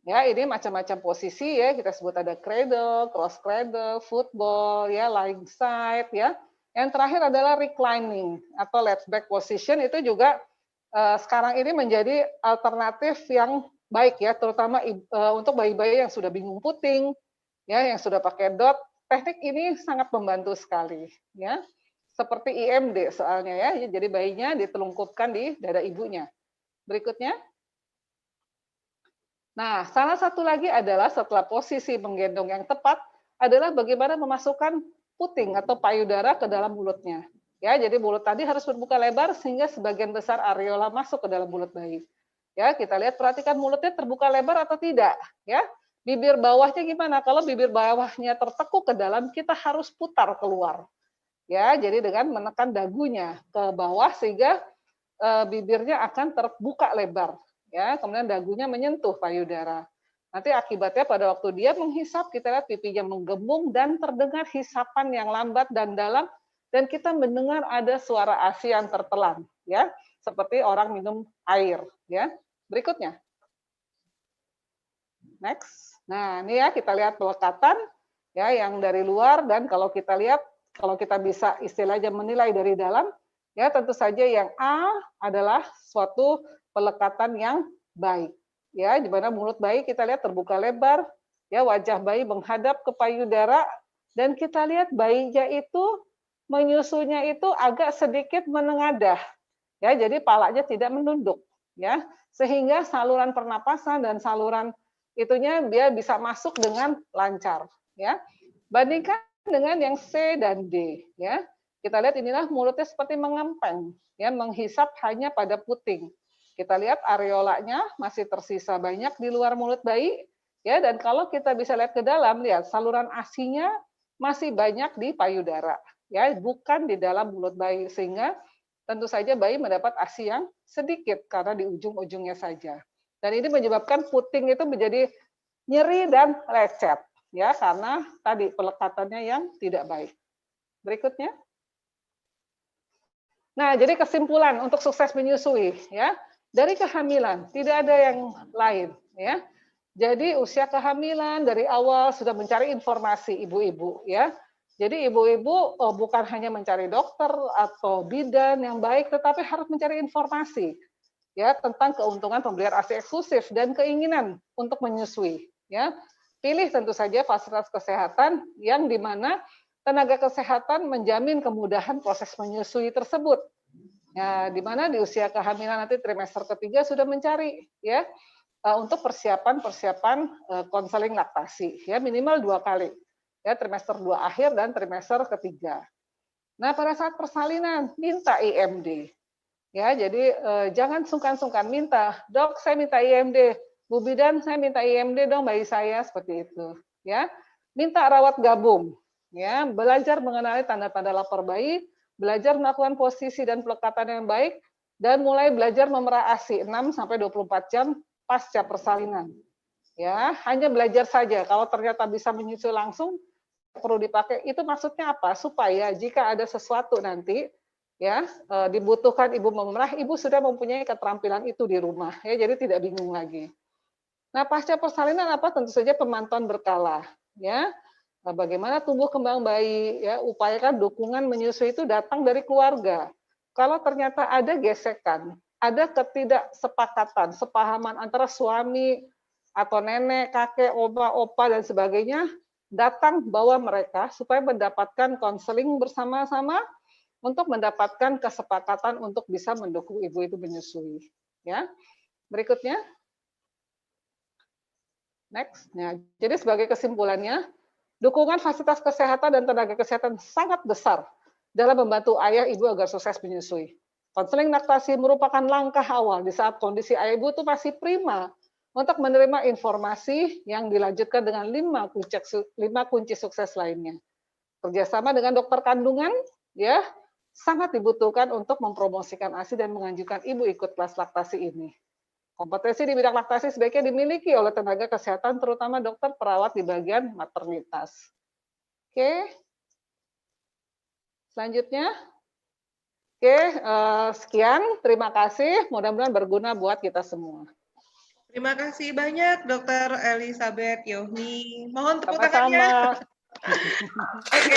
ya ini macam-macam posisi ya. Kita sebut ada cradle, cross cradle, football, ya, lying side, ya. Yang terakhir adalah reclining atau laid back position, itu juga sekarang ini menjadi alternatif yang baik ya, terutama untuk bayi-bayi yang sudah bingung puting, ya, yang sudah pakai dot. Teknik ini sangat membantu sekali, ya. Seperti IMD soalnya ya, jadi bayinya ditelungkupkan di dada ibunya. Berikutnya. Nah, salah satu lagi adalah setelah posisi menggendong yang tepat adalah bagaimana memasukkan puting atau payudara ke dalam mulutnya. Ya, jadi mulut tadi harus berbuka lebar sehingga sebagian besar areola masuk ke dalam mulut bayi. Ya, kita lihat perhatikan mulutnya terbuka lebar atau tidak, ya. Bibir bawahnya gimana? Kalau bibir bawahnya tertekuk ke dalam, kita harus putar keluar. Ya, jadi dengan menekan dagunya ke bawah sehingga bibirnya akan terbuka lebar, ya. Kemudian dagunya menyentuh payudara. Nanti akibatnya pada waktu dia menghisap, kita lihat pipinya menggembung dan terdengar hisapan yang lambat dan dalam, dan kita mendengar ada suara ASI yang tertelan, ya, seperti orang minum air, ya. Berikutnya. Next. Nah, ini ya kita lihat pelekatan ya yang dari luar, dan kalau kita lihat, kalau kita bisa istilahnya menilai dari dalam, ya tentu saja yang A adalah suatu pelekatan yang baik. Ya, di mana mulut bayi kita lihat terbuka lebar, ya, wajah bayi menghadap ke payudara, dan kita lihat bayinya itu menyusunya itu agak sedikit menengadah, ya, jadi palanya tidak menunduk, ya, sehingga saluran pernapasan dan saluran itunya dia bisa masuk dengan lancar, ya. Bandingkan dengan yang C dan D, ya. Kita lihat inilah mulutnya seperti mengempeng, ya, menghisap hanya pada puting. Kita lihat areolanya masih tersisa banyak di luar mulut bayi, ya, dan kalau kita bisa lihat ke dalam, lihat saluran ASI-nya masih banyak di payudara, ya, bukan di dalam mulut bayi, sehingga tentu saja bayi mendapat ASI yang sedikit karena di ujung-ujungnya saja. Dan ini menyebabkan puting itu menjadi nyeri dan lecet, ya, karena tadi pelekatannya yang tidak baik. Berikutnya. Nah, jadi kesimpulan untuk sukses menyusui, ya. Dari kehamilan, tidak ada yang lain, ya. Jadi usia kehamilan dari awal sudah mencari informasi ibu-ibu, ya. Jadi ibu-ibu bukan hanya mencari dokter atau bidan yang baik, tetapi harus mencari informasi, ya, tentang keuntungan pemberian ASI eksklusif dan keinginan untuk menyusui, ya. pilih tentu saja fasilitas kesehatan yang di mana tenaga kesehatan menjamin kemudahan proses menyusui tersebut. Ya, di mana di usia kehamilan nanti trimester ketiga sudah mencari ya untuk persiapan konseling laktasi ya minimal 2 kali ya trimester 2 akhir dan trimester ketiga. Nah pada saat persalinan minta IMD ya jadi jangan sungkan-sungkan minta dok saya minta IMD, Bu Bidan saya minta IMD dong bayi saya seperti itu ya minta rawat gabung ya belajar mengenali tanda-tanda lapar bayi. Belajar melakukan posisi dan pelekatan yang baik, dan mulai belajar memerah ASI 6-24 jam pasca persalinan. Ya, hanya belajar saja. Kalau ternyata bisa menyusui langsung, perlu dipakai. Itu maksudnya apa? Supaya jika ada sesuatu nanti, ya dibutuhkan ibu memerah, ibu sudah mempunyai keterampilan itu di rumah. Ya, jadi tidak bingung lagi. Nah, pasca persalinan apa? Tentu saja pemantauan berkala. Ya, bagaimana tumbuh kembang bayi, ya upayakan dukungan menyusui itu datang dari keluarga. Kalau ternyata ada gesekan, ada ketidaksepakatan, sepahaman antara suami atau nenek, kakek, oma, opa dan sebagainya, datang bawa mereka supaya mendapatkan konseling bersama-sama untuk mendapatkan kesepakatan untuk bisa mendukung ibu itu menyusui. Ya, berikutnya, next. Nah, jadi sebagai kesimpulannya. Dukungan fasilitas kesehatan dan tenaga kesehatan sangat besar dalam membantu ayah ibu agar sukses menyusui. Konseling laktasi merupakan langkah awal di saat kondisi ayah ibu itu masih prima untuk menerima informasi yang dilanjutkan dengan 5 kunci sukses lainnya. Kerjasama dengan dokter kandungan ya sangat dibutuhkan untuk mempromosikan ASI dan menganjurkan ibu ikut kelas laktasi ini. Kompetensi di bidang laktasi sebaiknya dimiliki oleh tenaga kesehatan, terutama dokter perawat di bagian maternitas. Oke, selanjutnya. Oke, sekian. Terima kasih. Mudah-mudahan berguna buat kita semua. Terima kasih banyak, Dr. Elizabeth Yohni. Mohon tepuk tangannya. Oke.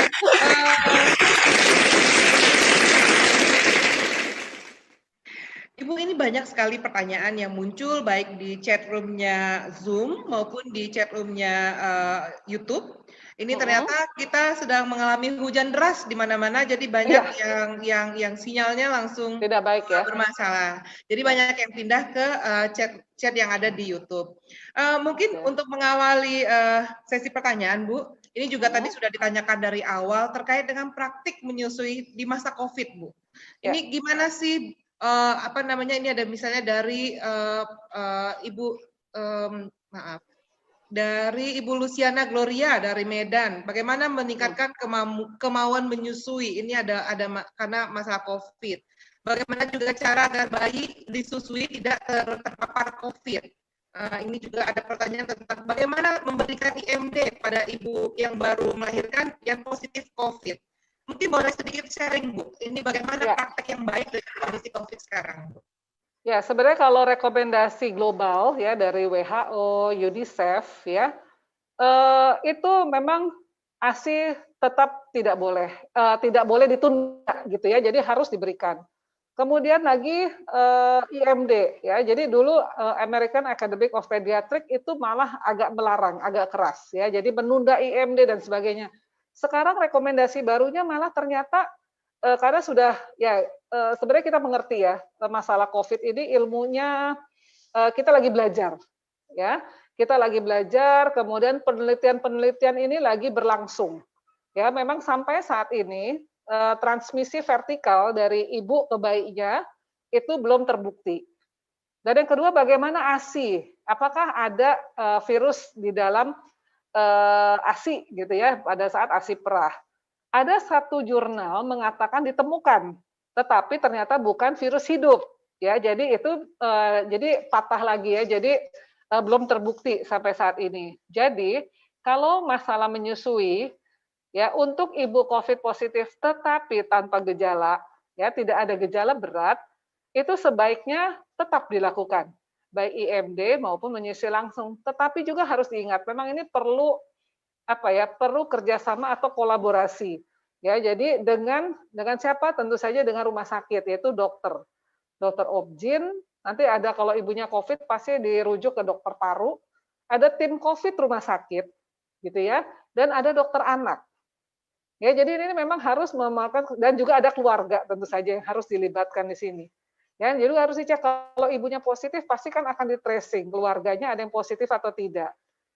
Ibu, ini banyak sekali pertanyaan yang muncul baik di chat room-nya Zoom maupun di chat room-nya YouTube. Ini ternyata kita sedang mengalami hujan deras di mana-mana, jadi banyak yang sinyalnya langsung tidak baik ya, bermasalah. Jadi banyak yang pindah ke chat yang ada di YouTube. Mungkin untuk mengawali sesi pertanyaan, Bu, ini juga tadi sudah ditanyakan dari awal terkait dengan praktik menyusui di masa COVID, Bu. Ini gimana sih? Ini ada misalnya dari dari Ibu Luciana Gloria dari Medan, bagaimana meningkatkan kemauan menyusui, ini ada karena masalah COVID. Bagaimana juga cara agar bayi disusui tidak terpapar COVID. Ini juga ada pertanyaan tentang bagaimana memberikan IMD pada ibu yang baru melahirkan yang positif COVID. Mungkin boleh sedikit sharing, Bu. Ini bagaimana praktek yang baik dengan kondisi COVID sekarang, Bu? Ya, sebenarnya kalau rekomendasi global ya dari WHO, UNICEF ya, itu memang ASI tetap tidak boleh ditunda gitu ya. Jadi harus diberikan. Kemudian lagi IMD ya. Jadi dulu American Academy of Pediatrics itu malah agak melarang, agak keras ya. Jadi menunda IMD dan sebagainya. Sekarang rekomendasi barunya malah ternyata karena sudah ya sebenarnya kita mengerti ya masalah COVID ini ilmunya kita lagi belajar ya, kita lagi belajar, kemudian penelitian ini lagi berlangsung ya. Memang sampai saat ini transmisi vertikal dari ibu ke bayinya itu belum terbukti. Dan yang kedua, bagaimana ASI, apakah ada virus di dalam ASI gitu ya pada saat ASI perah. Ada satu jurnal mengatakan ditemukan, tetapi ternyata bukan virus hidup ya. Jadi itu jadi patah lagi ya. Jadi belum terbukti sampai saat ini. Jadi kalau masalah menyusui ya untuk ibu COVID positif tetapi tanpa gejala ya, tidak ada gejala berat, itu sebaiknya tetap dilakukan baik IMD maupun menyusui langsung. Tetapi juga harus diingat, memang ini perlu perlu kerjasama atau kolaborasi. Ya, jadi dengan siapa? Tentu saja dengan rumah sakit, yaitu dokter obgyn. Nanti ada kalau ibunya COVID pasti dirujuk ke dokter paru. Ada tim COVID rumah sakit gitu ya, dan ada dokter anak. Ya, jadi ini memang harus memakan, dan juga ada keluarga tentu saja yang harus dilibatkan di sini. Ya, jadi harus dicek kalau ibunya positif pasti kan akan di-tracing keluarganya ada yang positif atau tidak.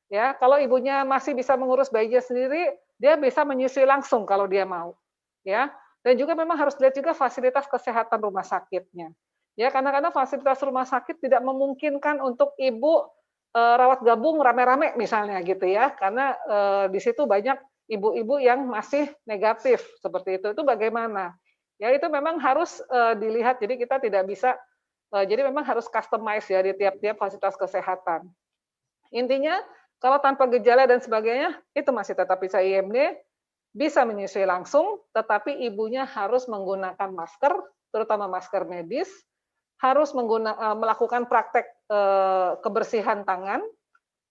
Ya, kalau ibunya masih bisa mengurus bayinya sendiri, dia bisa menyusui langsung kalau dia mau. Ya, dan juga memang harus lihat juga fasilitas kesehatan rumah sakitnya. Ya, kadang-kadang fasilitas rumah sakit tidak memungkinkan untuk ibu rawat gabung rame-rame misalnya gitu ya, karena di situ banyak ibu-ibu yang masih negatif seperti itu bagaimana? Ya itu memang harus dilihat. Jadi kita tidak bisa, jadi memang harus customize ya di tiap-tiap fasilitas kesehatan. Intinya kalau tanpa gejala dan sebagainya itu masih tetap bisa IMD, bisa menyusui langsung, tetapi ibunya harus menggunakan masker, terutama masker medis, harus melakukan praktek kebersihan tangan,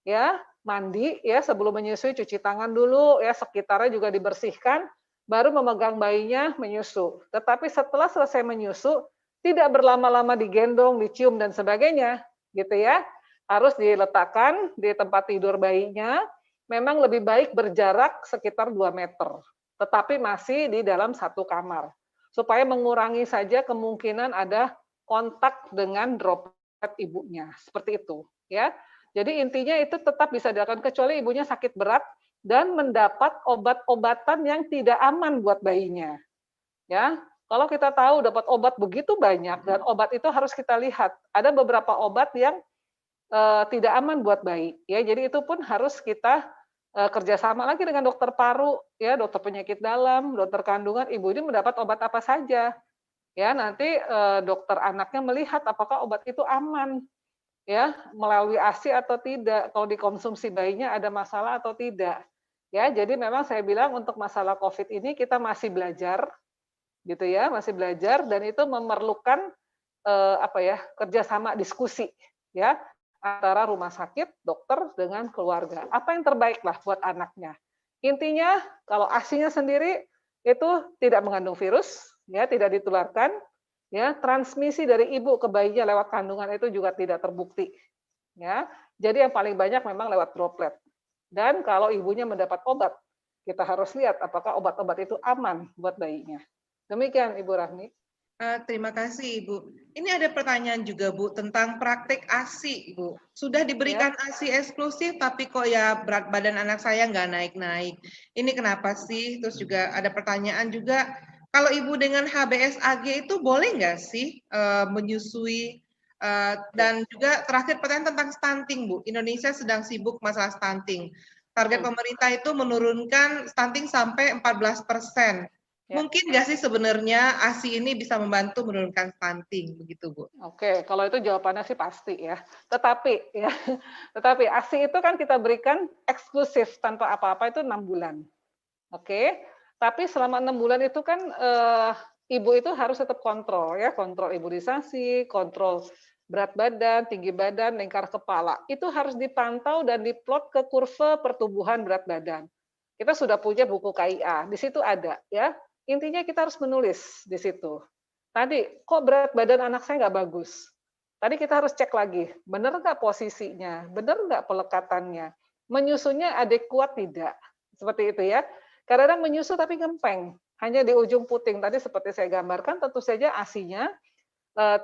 ya, mandi ya sebelum menyusui, cuci tangan dulu ya, sekitarnya juga dibersihkan, baru memegang bayinya menyusu. Tetapi setelah selesai menyusu, tidak berlama-lama digendong, dicium dan sebagainya, gitu ya. Harus diletakkan di tempat tidur bayinya, memang lebih baik berjarak sekitar 2 meter, tetapi masih di dalam satu kamar. Supaya mengurangi saja kemungkinan ada kontak dengan droplet ibunya, seperti itu ya. Jadi intinya itu tetap bisa dilakukan kecuali ibunya sakit berat dan mendapat obat-obatan yang tidak aman buat bayinya. Ya, kalau kita tahu dapat obat begitu banyak dan obat itu harus kita lihat. Ada beberapa obat yang tidak aman buat bayi. Ya, jadi itu pun harus kita kerjasama lagi dengan dokter paru, ya, dokter penyakit dalam, dokter kandungan. Ibu ini mendapat obat apa saja. Ya, nanti dokter anaknya melihat apakah obat itu aman ya, melalui ASI atau tidak, kalau dikonsumsi bayinya ada masalah atau tidak. Ya, jadi memang saya bilang untuk masalah COVID ini kita masih belajar, gitu ya, masih belajar dan itu memerlukan kerjasama diskusi, ya, antara rumah sakit, dokter dengan keluarga. Apa yang terbaik lah buat anaknya. Intinya kalau ASI-nya sendiri itu tidak mengandung virus, ya, tidak ditularkan. Ya, transmisi dari ibu ke bayinya lewat kandungan itu juga tidak terbukti. Ya, jadi yang paling banyak memang lewat droplet. Dan kalau ibunya mendapat obat, kita harus lihat apakah obat-obat itu aman buat bayinya. Demikian Ibu Rahmi. Terima kasih Ibu. Ini ada pertanyaan juga Bu tentang praktik ASI Bu. Sudah diberikan ASI eksklusif tapi kok ya berat badan anak saya nggak naik-naik. Ini kenapa sih? Terus juga ada pertanyaan juga, kalau ibu dengan HBsAg itu boleh nggak sih menyusui? Dan juga terakhir pertanyaan tentang stunting Bu. Indonesia sedang sibuk masalah stunting. Target pemerintah itu menurunkan stunting sampai 14%. Mungkin nggak sih sebenarnya ASI ini bisa membantu menurunkan stunting, begitu Bu? Oke, kalau itu jawabannya sih pasti ya. Tetapi ASI itu kan kita berikan eksklusif tanpa apa-apa itu 6 bulan. Oke, tapi selama 6 bulan itu kan ibu itu harus tetap kontrol ya, kontrol imunisasi, kontrol berat badan, tinggi badan, lingkar kepala. Itu harus dipantau dan diplot ke kurva pertumbuhan berat badan. Kita sudah punya buku KIA, di situ ada ya. Intinya kita harus menulis di situ. Tadi, kok berat badan anak saya nggak bagus? Tadi kita harus cek lagi, benar nggak posisinya, benar nggak pelekatannya, menyusunya adekuat tidak, seperti itu ya. Kadang-kadang menyusu tapi ngempeng, hanya di ujung puting. Tadi seperti saya gambarkan, tentu saja ASI-nya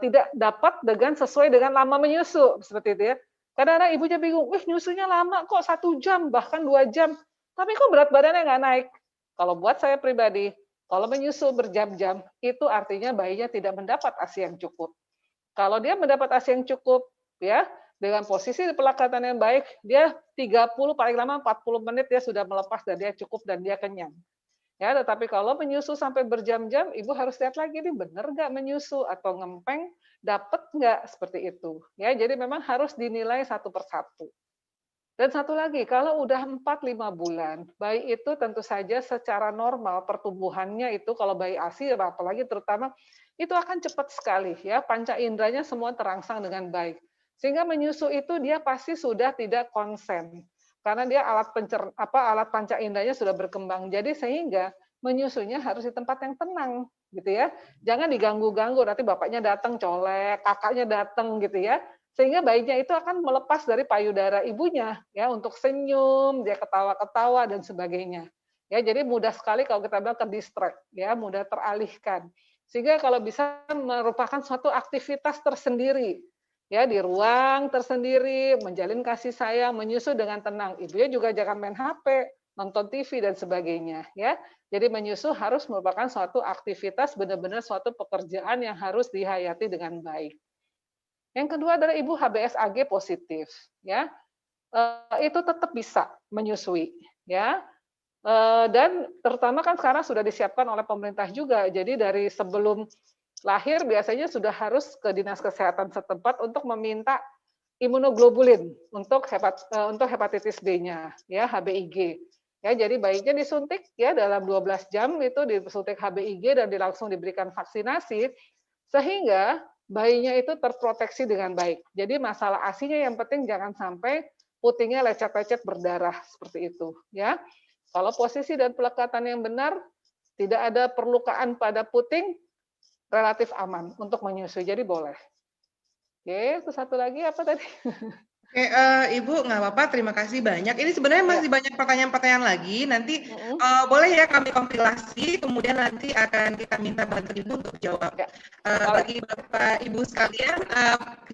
tidak dapat dengan sesuai dengan lama menyusu, seperti itu ya. Kadang-kadang ibunya bingung, nyusunya lama kok 1 jam, bahkan 2 jam, tapi kok berat badannya nggak naik? Kalau buat saya pribadi, kalau menyusu berjam-jam, itu artinya bayinya tidak mendapat ASI yang cukup. Kalau dia mendapat ASI yang cukup, ya, dengan posisi pelekatan yang baik, dia 30 paling lama 40 menit dia sudah melepas dan dia cukup dan dia kenyang. Ya, tetapi kalau menyusu sampai berjam-jam, ibu harus lihat lagi nih benar nggak menyusu atau ngempeng, dapat nggak seperti itu. Ya, jadi memang harus dinilai satu persatu. Dan satu lagi, kalau udah 4-5 bulan, bayi itu tentu saja secara normal pertumbuhannya itu kalau bayi ASI apalagi terutama itu akan cepat sekali ya, panca inderanya semua terangsang dengan baik. Sehingga menyusu itu dia pasti sudah tidak konsen. Karena dia alat panca inderanya sudah berkembang. Jadi sehingga menyusunya harus di tempat yang tenang gitu ya. Jangan diganggu-ganggu nanti bapaknya datang colek, kakaknya datang gitu ya. sehingga bayinya itu akan melepas dari payudara ibunya ya untuk senyum, dia ketawa-ketawa dan sebagainya. Ya, jadi mudah sekali kalau kita bilang ke-distract ya, mudah teralihkan. Sehingga kalau bisa merupakan suatu aktivitas tersendiri ya, di ruang tersendiri, menjalin kasih sayang, menyusu dengan tenang. Ibunya juga jangan main HP, nonton TV dan sebagainya ya. Jadi menyusu harus merupakan suatu aktivitas, benar-benar suatu pekerjaan yang harus dihayati dengan baik. Yang kedua adalah ibu HBsAg positif, ya, itu tetap bisa menyusui, ya, dan terutama kan sekarang sudah disiapkan oleh pemerintah juga. Jadi dari sebelum lahir biasanya sudah harus ke dinas kesehatan setempat untuk meminta imunoglobulin untuk hepatitis B-nya, ya, HBIG. Ya, jadi bayinya disuntik ya dalam 12 jam itu disuntik HBIG dan langsung diberikan vaksinasi sehingga bayinya itu terproteksi dengan baik. Jadi masalah ASI-nya yang penting jangan sampai putingnya lecet-lecet berdarah seperti itu ya. Kalau posisi dan pelekatan yang benar, tidak ada perlukaan pada puting, relatif aman untuk menyusui. Jadi boleh. Oke, terus satu lagi apa tadi? Oke, Ibu nggak apa-apa, terima kasih banyak. Ini sebenarnya masih banyak pertanyaan-pertanyaan lagi. Nanti boleh ya kami kompilasi, kemudian nanti akan kita minta bantu Ibu untuk jawab. Bagi Bapak Ibu sekalian,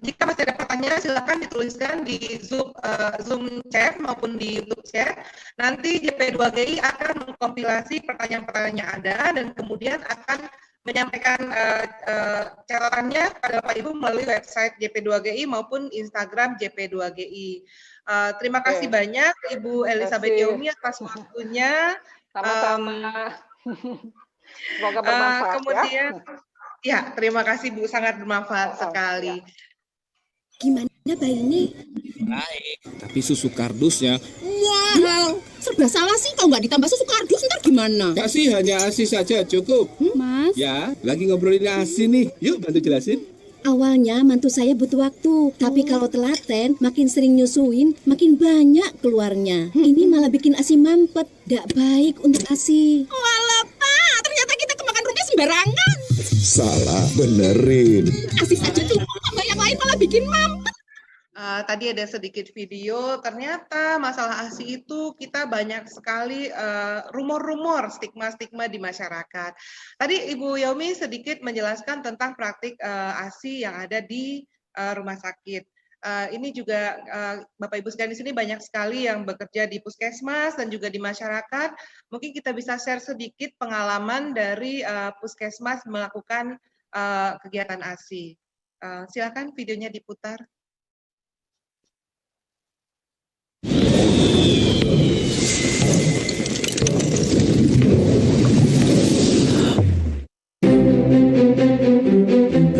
jika masih ada pertanyaan silakan dituliskan di Zoom chat maupun di YouTube chat. Nanti JP2GI akan mengkompilasi pertanyaan-pertanyaan Anda dan kemudian akan menyampaikan catatannya pada Bapak Ibu melalui website JP2GI maupun Instagram JP2GI. Terima kasih banyak Ibu Elizabeth Yaumi atas waktunya. Sama-sama. Semoga bermanfaat. Kemudian, ya terima kasih Bu, sangat bermanfaat sekali. Gimana bayinya? Baik, tapi susu kardusnya Wow, serba salah sih. Kalau nggak ditambah susu kardus ntar gimana? kasih hanya ASI saja cukup. Mas, Ya, lagi ngobrolin ASI nih. Yuk bantu jelasin. awalnya mantu saya butuh waktu. Tapi kalau telaten, makin sering nyusuin, makin banyak keluarnya. Ini malah bikin ASI mampet. Nggak baik untuk ASI. Walah, Pak. Ternyata kita kemakan rumah sembarangan. Salah benerin. ASI saja cukup, tambah yang lain malah bikin mampet. Tadi ada sedikit video, ternyata masalah ASI itu kita banyak sekali rumor-rumor, stigma-stigma di masyarakat. Tadi Ibu Yaumi sedikit menjelaskan tentang praktik ASI yang ada di rumah sakit. Ini juga Bapak Ibu sekalian di sini banyak sekali yang bekerja di puskesmas dan juga di masyarakat. Mungkin kita bisa share sedikit pengalaman dari puskesmas melakukan kegiatan ASI. Silakan videonya diputar.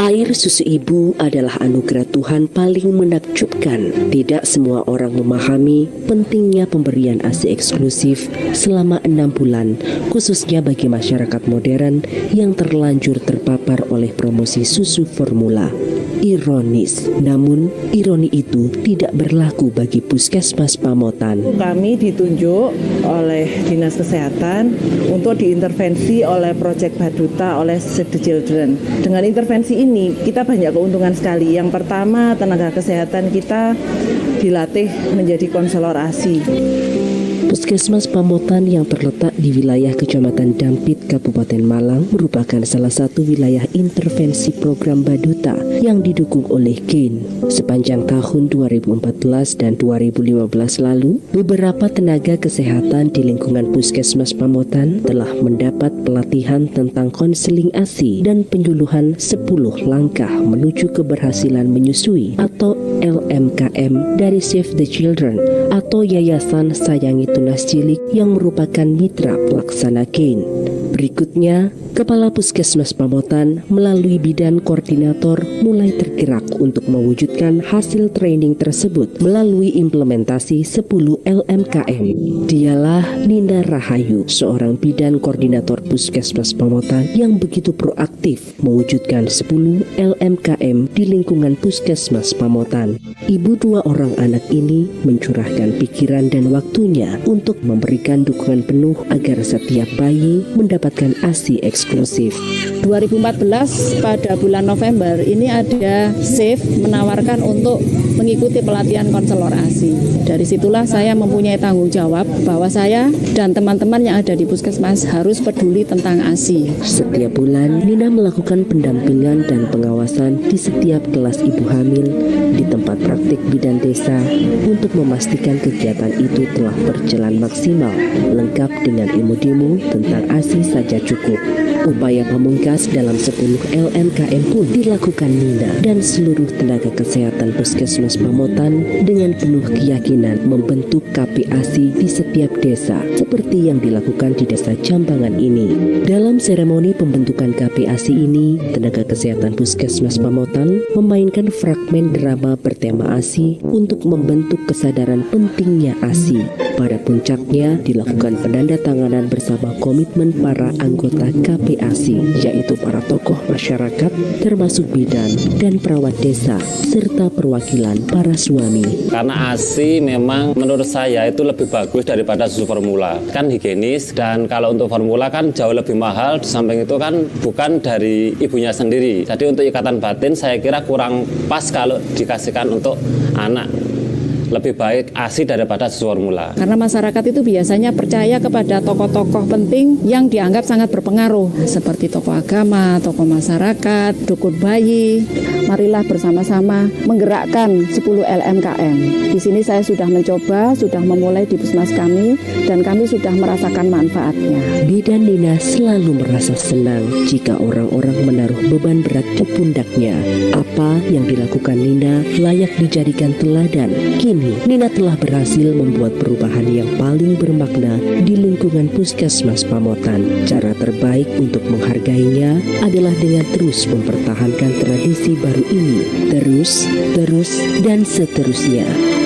Air susu ibu adalah anugerah Tuhan paling menakjubkan. Tidak semua orang memahami pentingnya pemberian ASI eksklusif selama 6 bulan, khususnya bagi masyarakat modern yang terlanjur terpapar oleh promosi susu formula. Ironis, namun ironi itu tidak berlaku bagi puskesmas Pamotan. Kami ditunjuk oleh Dinas Kesehatan untuk diintervensi oleh Project Baduta oleh Save the Children. Dengan intervensi ini kita banyak keuntungan sekali. Yang pertama, tenaga kesehatan kita dilatih menjadi konselor ASI. Puskesmas Pamotan yang terletak di wilayah Kecamatan Dampit, Kabupaten Malang merupakan salah satu wilayah intervensi program Baduta yang didukung oleh GAIN. Sepanjang tahun 2014 dan 2015 lalu, beberapa tenaga kesehatan di lingkungan Puskesmas Pamotan telah mendapat pelatihan tentang konseling ASI dan penyuluhan 10 langkah menuju keberhasilan menyusui atau LMKM dari Save the Children atau Yayasan Sayangi Tunas Cilik yang merupakan mitra pelaksana GAIN. Berikutnya, Kepala Puskesmas Pamotan melalui bidan koordinator mulai tergerak untuk mewujudkan hasil training tersebut melalui implementasi 10 LMKM. Dialah Nina Rahayu, seorang bidan koordinator Puskesmas Pamotan yang begitu proaktif mewujudkan 10 LMKM di lingkungan Puskesmas Pamotan. Ibu 2 orang anak ini mencurahkan pikiran dan waktunya untuk memberikan dukungan penuh agar setiap bayi mendapatkan ASI eksklusif. 2014 pada bulan November ini ada SAFE menawarkan untuk mengikuti pelatihan konselor ASI. Dari situlah saya mempunyai tanggung jawab bahwa saya dan teman-teman yang ada di puskesmas harus peduli tentang ASI. Setiap bulan, Nina melakukan pendampingan dan pengawasan di setiap kelas ibu hamil di tempat praktik bidan desa untuk memastikan kegiatan itu telah berjalan maksimal, lengkap dengan ilmu-ilmu tentang ASI saja cukup. Upaya pamungkas dalam 10 LMKM pun dilakukan Nina dan seluruh tenaga kesehatan Puskesmas Pamotan dengan penuh keyakinan membentuk KPASI di setiap desa seperti yang dilakukan di Desa Jambangan ini. Dalam seremoni pembentukan KPASI ini, tenaga kesehatan Puskesmas Pamotan memainkan fragmen drama bertema ASI untuk membentuk kesadaran pentingnya ASI. Pada puncaknya dilakukan penandatanganan bersama komitmen para anggota KPASI, yaitu para tokoh masyarakat termasuk bidan dan perawat desa serta perwakilan para suami. Karena ASI memang menurut saya itu lebih bagus daripada susu formula, kan higienis, dan kalau untuk formula kan jauh lebih mahal, di samping itu kan bukan dari ibunya sendiri. Jadi untuk ikatan batin saya kira kurang pas kalau dikasihkan untuk anak. Lebih baik ASI daripada susu formula. Karena masyarakat itu biasanya percaya kepada tokoh-tokoh penting yang dianggap sangat berpengaruh, seperti tokoh agama, tokoh masyarakat, dukun bayi. Marilah bersama-sama menggerakkan 10 LMKM. Di sini saya sudah mencoba, sudah memulai di puskesmas kami, dan kami sudah merasakan manfaatnya. Bidan Nina selalu merasa senang jika orang-orang menaruh beban berat di pundaknya. Apa yang dilakukan Nina layak dijadikan teladan. Kini Nina telah berhasil membuat perubahan yang paling bermakna di lingkungan Puskesmas Pamotan. Cara terbaik untuk menghargainya adalah dengan terus mempertahankan tradisi baru ini. Terus, dan seterusnya.